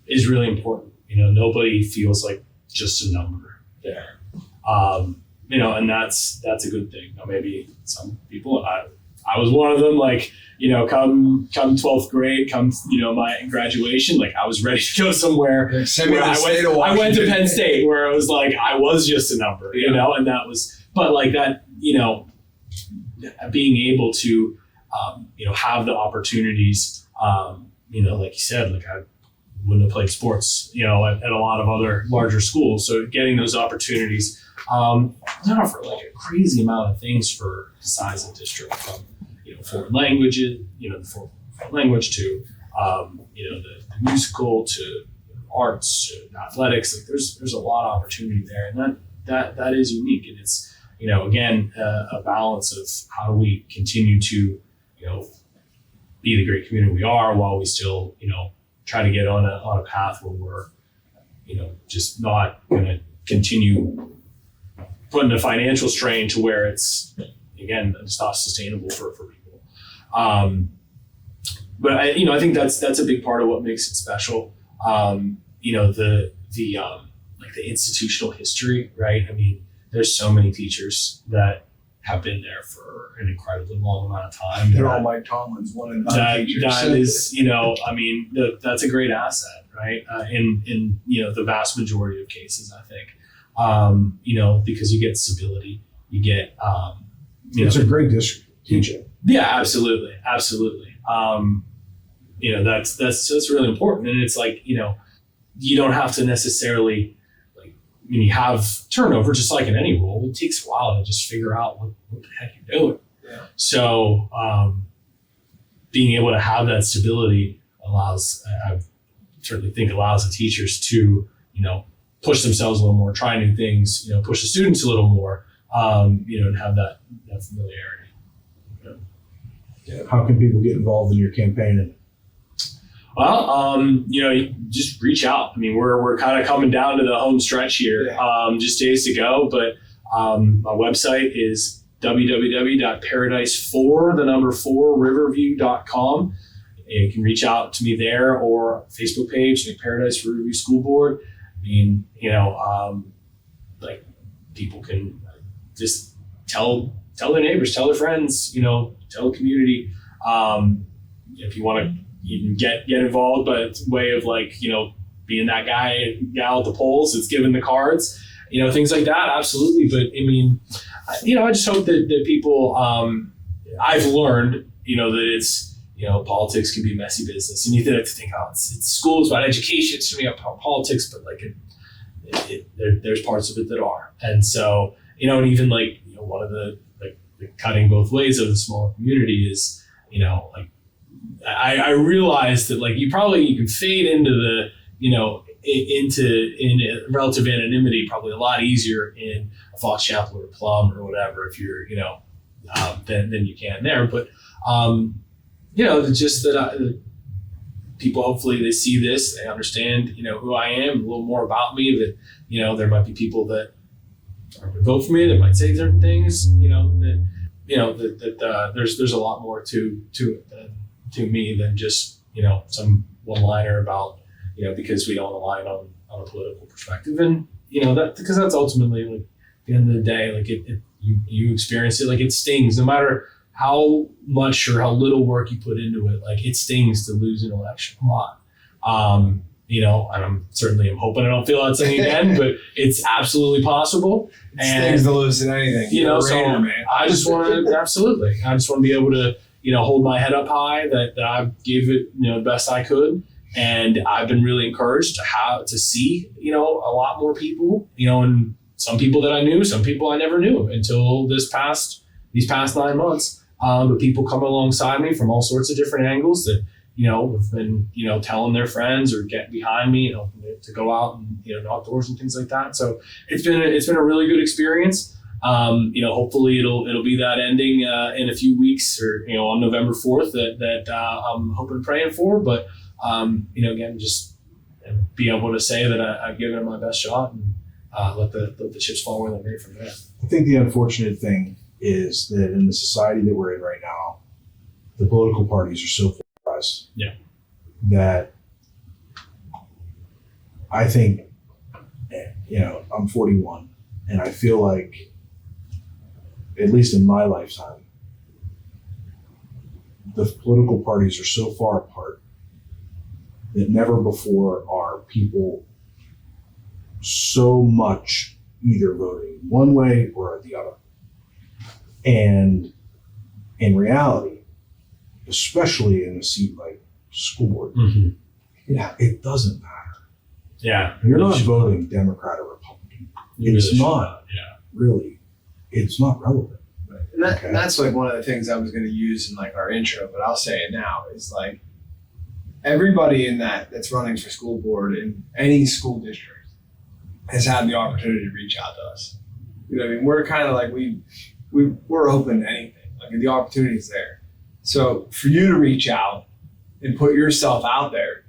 Speaker 4: is really important. Nobody feels like just a number there. And that's a good thing. Now, maybe some people, I was one of them, come 12th grade, my graduation, I was ready to go somewhere. I went to Penn State where it was I was just a number, and that was, but being able to, have the opportunities, like you said, I wouldn't have played sports, at a lot of other larger schools. So getting those opportunities, not for a crazy amount of things for the size of the district, from foreign languages, the foreign language to the musical to arts to athletics. There's a lot of opportunity there, and that is unique. And it's again a balance of how do we continue to be the great community we are while we still try to get on a path where we're just not going to continue putting a financial strain to where it's not sustainable for people. But I think that's a big part of what makes it special. The institutional history, right? I mean, there's so many teachers that have been there for an incredibly long amount of time.
Speaker 1: they're all Mike Tomlin's one and done teachers.
Speaker 4: That is, that's a great asset, right? In the vast majority of cases, I think, because you get stability, you get,
Speaker 3: It's a great district teaching.
Speaker 4: Yeah, absolutely. That's really important. And it's you don't have to necessarily, when you have turnover, just like in any role, it takes a while to just figure out what the heck you're doing.
Speaker 1: Yeah.
Speaker 4: So being able to have that stability I certainly think allows the teachers to, push themselves a little more, try new things, push the students a little more, and have that familiarity.
Speaker 3: How can people get involved in your campaign?
Speaker 4: Well, you just reach out. I mean, we're kind of coming down to the home stretch here, just days to go. But my website is www.paradise4riverview.com. you can reach out to me there or Facebook page, Nick Paradise for Review School Board. I mean, like people can just tell their neighbors, tell their friends, tell the community. If you want to, you can get involved, but it's a way of like, being that gal at the polls that's giving the cards, things like that. Absolutely. But I mean, I just hope that people, I've learned, that it's, politics can be a messy business, and you have to think, it's schools about education, it's about politics, but like there's parts of it that are. And so, and even like, one of the cutting both ways of the smaller community is, I realized that like you can fade into the, in relative anonymity probably a lot easier in a Fox Chapel or Plum or whatever if you're, than you can there. But, it's just that people, hopefully they see this, they understand, who I am, a little more about me, that, there might be people that are going to vote for me, that might say certain things, that there's a lot more to it to me than just, some one-liner about, because we don't align on a political perspective. And, because that's ultimately, like, at the end of the day, like you experience it, like it stings, no matter how much or how little work you put into it, like it stings to lose an election a lot. And I'm hoping I don't feel that thing again, but it's absolutely possible.
Speaker 1: It stings to lose in anything.
Speaker 4: So man. I just want to be able to, hold my head up high, that I gave it, the best I could. And I've been really encouraged to see, a lot more people, and some people that I knew, some people I never knew until these past 9 months. But people come alongside me from all sorts of different angles that, have been, telling their friends or getting behind me, to go out and, knock doors and things like that. So it's been a really good experience. Hopefully it'll be that ending in a few weeks or, on November 4th that I'm hoping and praying for. But, again, just be able to say that I've given it my best shot and let the chips fall where they may from there.
Speaker 3: I think the unfortunate thing is that in the society that we're in right now, the political parties are so polarized that I think, I'm 41, and I feel like, at least in my lifetime, the political parties are so far apart that never before are people so much either voting one way or the other. And in reality, especially in a seat like school board, it doesn't matter.
Speaker 4: Yeah.
Speaker 3: You're not voting Democrat or Republican. It's not really, it's not relevant.
Speaker 1: And that's like one of the things I was going to use in like our intro, but I'll say it now, is like everybody in that's running for school board in any school district has had the opportunity to reach out to us. I mean, we're kind of like, we're open to anything. Like the opportunity's there. So for you to reach out and put yourself out there,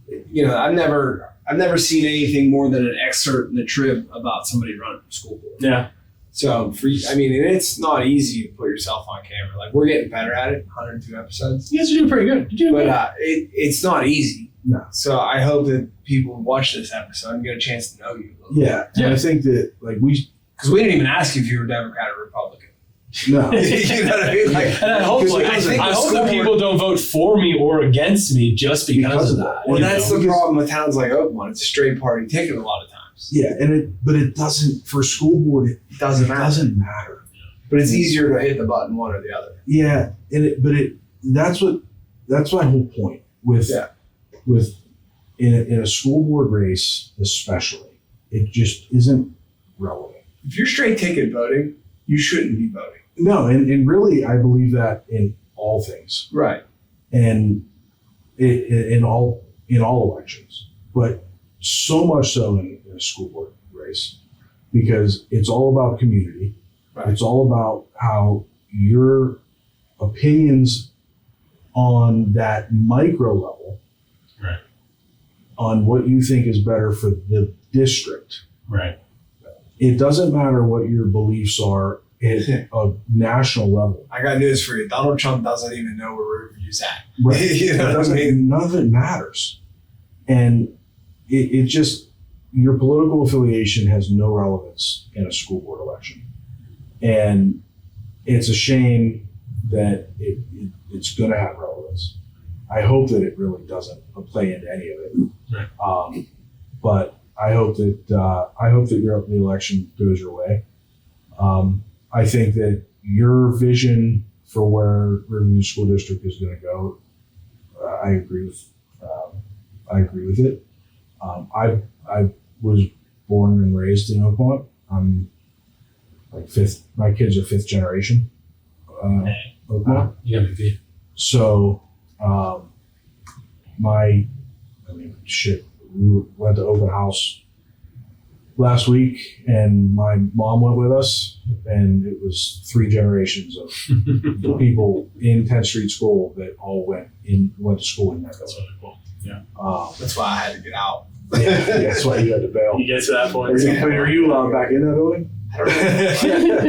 Speaker 1: I've never seen anything more than an excerpt in the Trib about somebody running for school board.
Speaker 4: Yeah.
Speaker 1: So it's not easy to put yourself on camera. Like we're getting better at it. 102 episodes.
Speaker 4: You guys are doing pretty good.
Speaker 1: But it's not easy.
Speaker 3: No.
Speaker 1: So I hope that people watch this episode and get a chance to know you.
Speaker 3: Yeah. And I think that
Speaker 1: because we didn't even ask you if you were Democrat or Republican.
Speaker 3: No.
Speaker 1: You know what I mean? Like,
Speaker 4: and I hope that people don't vote for me or against me just because of that.
Speaker 1: Well, that's the problem with towns like Oakmont. It's a straight party ticket a lot of times.
Speaker 3: Yeah, but it doesn't, for school board, it doesn't matter.
Speaker 1: But it's easier to hit the button one or the other.
Speaker 3: Yeah, that's my whole point with in a school board race especially. It just isn't relevant. If
Speaker 1: you're straight ticket voting, you shouldn't be voting.
Speaker 3: No, and really, I believe that in all things.
Speaker 1: Right.
Speaker 3: And in all elections, but so much so in a school board race, because it's all about community. Right. It's all about how your opinions on that micro level,
Speaker 4: right,
Speaker 3: on what you think is better for the district.
Speaker 4: Right.
Speaker 3: It doesn't matter what your beliefs are at a national level.
Speaker 1: I got news for you. Donald Trump doesn't even know where Riverview's at.
Speaker 3: Right.
Speaker 1: You know what I mean?
Speaker 3: None of it matters. And it just, your political affiliation has no relevance in a school board election. And it's a shame that it's going to have relevance. I hope that it really doesn't play into any of it.
Speaker 4: Right.
Speaker 3: But I hope that the election goes your way. I think that your vision for where Riverview School District is going to go, I agree with. I agree with it. I was born and raised in Oakmont. I'm like fifth. My kids are fifth generation Oakmont.
Speaker 4: You got me.
Speaker 3: So, we went to open house last week, and my mom went with us, and it was 3 generations of people in 10th Street School that all went to school in that
Speaker 4: That's
Speaker 3: building.
Speaker 4: really cool. Yeah.
Speaker 1: That's why I had to get out.
Speaker 3: Yeah, that's why you had to bail.
Speaker 4: You get to that point.
Speaker 3: Are you allowed back in that building?
Speaker 1: I don't know.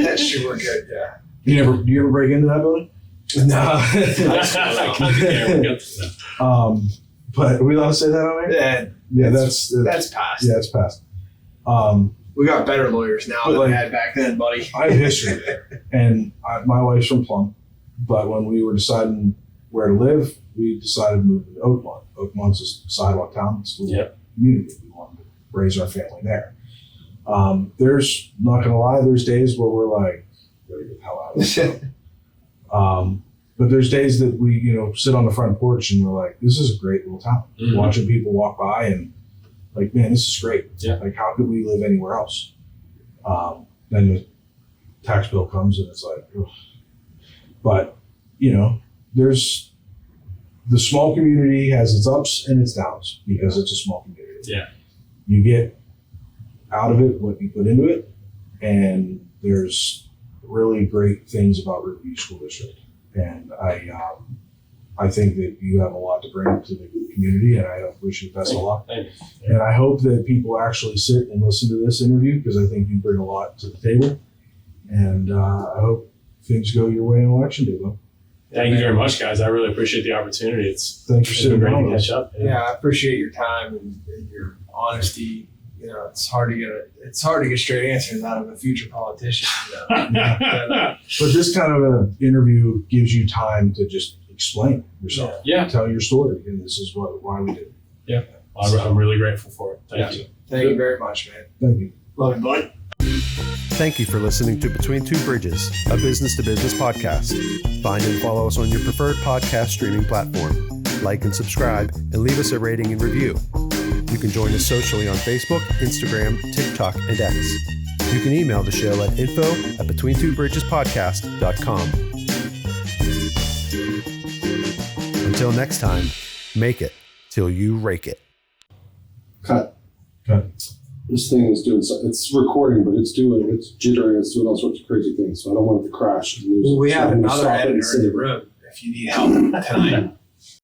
Speaker 1: That shit were good, yeah.
Speaker 3: Do you ever break into that building?
Speaker 1: No.
Speaker 3: But are we allowed to say that on there? Yeah,
Speaker 1: that's past.
Speaker 3: Yeah, it's past.
Speaker 1: We got better lawyers now than we had back then, buddy.
Speaker 3: I have history there. And my wife's from Plum. But when we were deciding where to live, we decided to move to Oakmont. Oakmont's a sidewalk town. It's a little community. We wanted to raise our family there. There's, not going to lie, there's days where we're like, gotta get the hell out of this town. But there's days that we, sit on the front porch and we're like, this is a great little town.
Speaker 4: Mm-hmm.
Speaker 3: Watching people walk by and like, man, this is great.
Speaker 4: Yeah.
Speaker 3: Like, how could we live anywhere else? Then the tax bill comes and it's like, ugh. But, there's the small community has its ups and its downs because it's a small community.
Speaker 4: Yeah.
Speaker 3: You get out of it what you put into it, and there's really great things about Riverview School District. And I think that you have a lot to bring to the community, and I wish you the best of luck. And I hope that people actually sit and listen to this interview because I think you bring a lot to the table. And I hope things go your way in election day, though.
Speaker 4: Thank you very much, guys. I really appreciate the opportunity. It's
Speaker 3: Thanks for
Speaker 4: been
Speaker 3: sitting
Speaker 4: great
Speaker 3: down
Speaker 4: to
Speaker 3: with us.
Speaker 4: catch up.
Speaker 1: Yeah, I appreciate your time and your honesty. It's hard to get straight answers out of a future politician.
Speaker 3: But this kind of an interview gives you time to just explain yourself.
Speaker 4: Yeah.
Speaker 3: Tell your story, and this is why we did it.
Speaker 4: I'm really grateful for it. Thank you.
Speaker 1: Thank you very much, man.
Speaker 3: Thank you.
Speaker 1: Love you, buddy.
Speaker 2: Thank you for listening to Between Two Bridges, a business-to-business podcast. Find and follow us on your preferred podcast streaming platform. Like and subscribe, and leave us a rating and review. You can join us socially on Facebook, Instagram, TikTok, and X. You can email the show at info@betweentwobridgespodcast.com. Until next time, make it till you rake it.
Speaker 5: Cut.
Speaker 3: Cut.
Speaker 5: This thing is doing something. It's recording, but it's jittering, it's doing all sorts of crazy things. So I don't want it to crash.
Speaker 1: Well, we have
Speaker 5: So I'm gonna
Speaker 1: another
Speaker 5: stop it and
Speaker 1: editor in
Speaker 5: save
Speaker 1: the
Speaker 5: it.
Speaker 1: room if you need help tonight.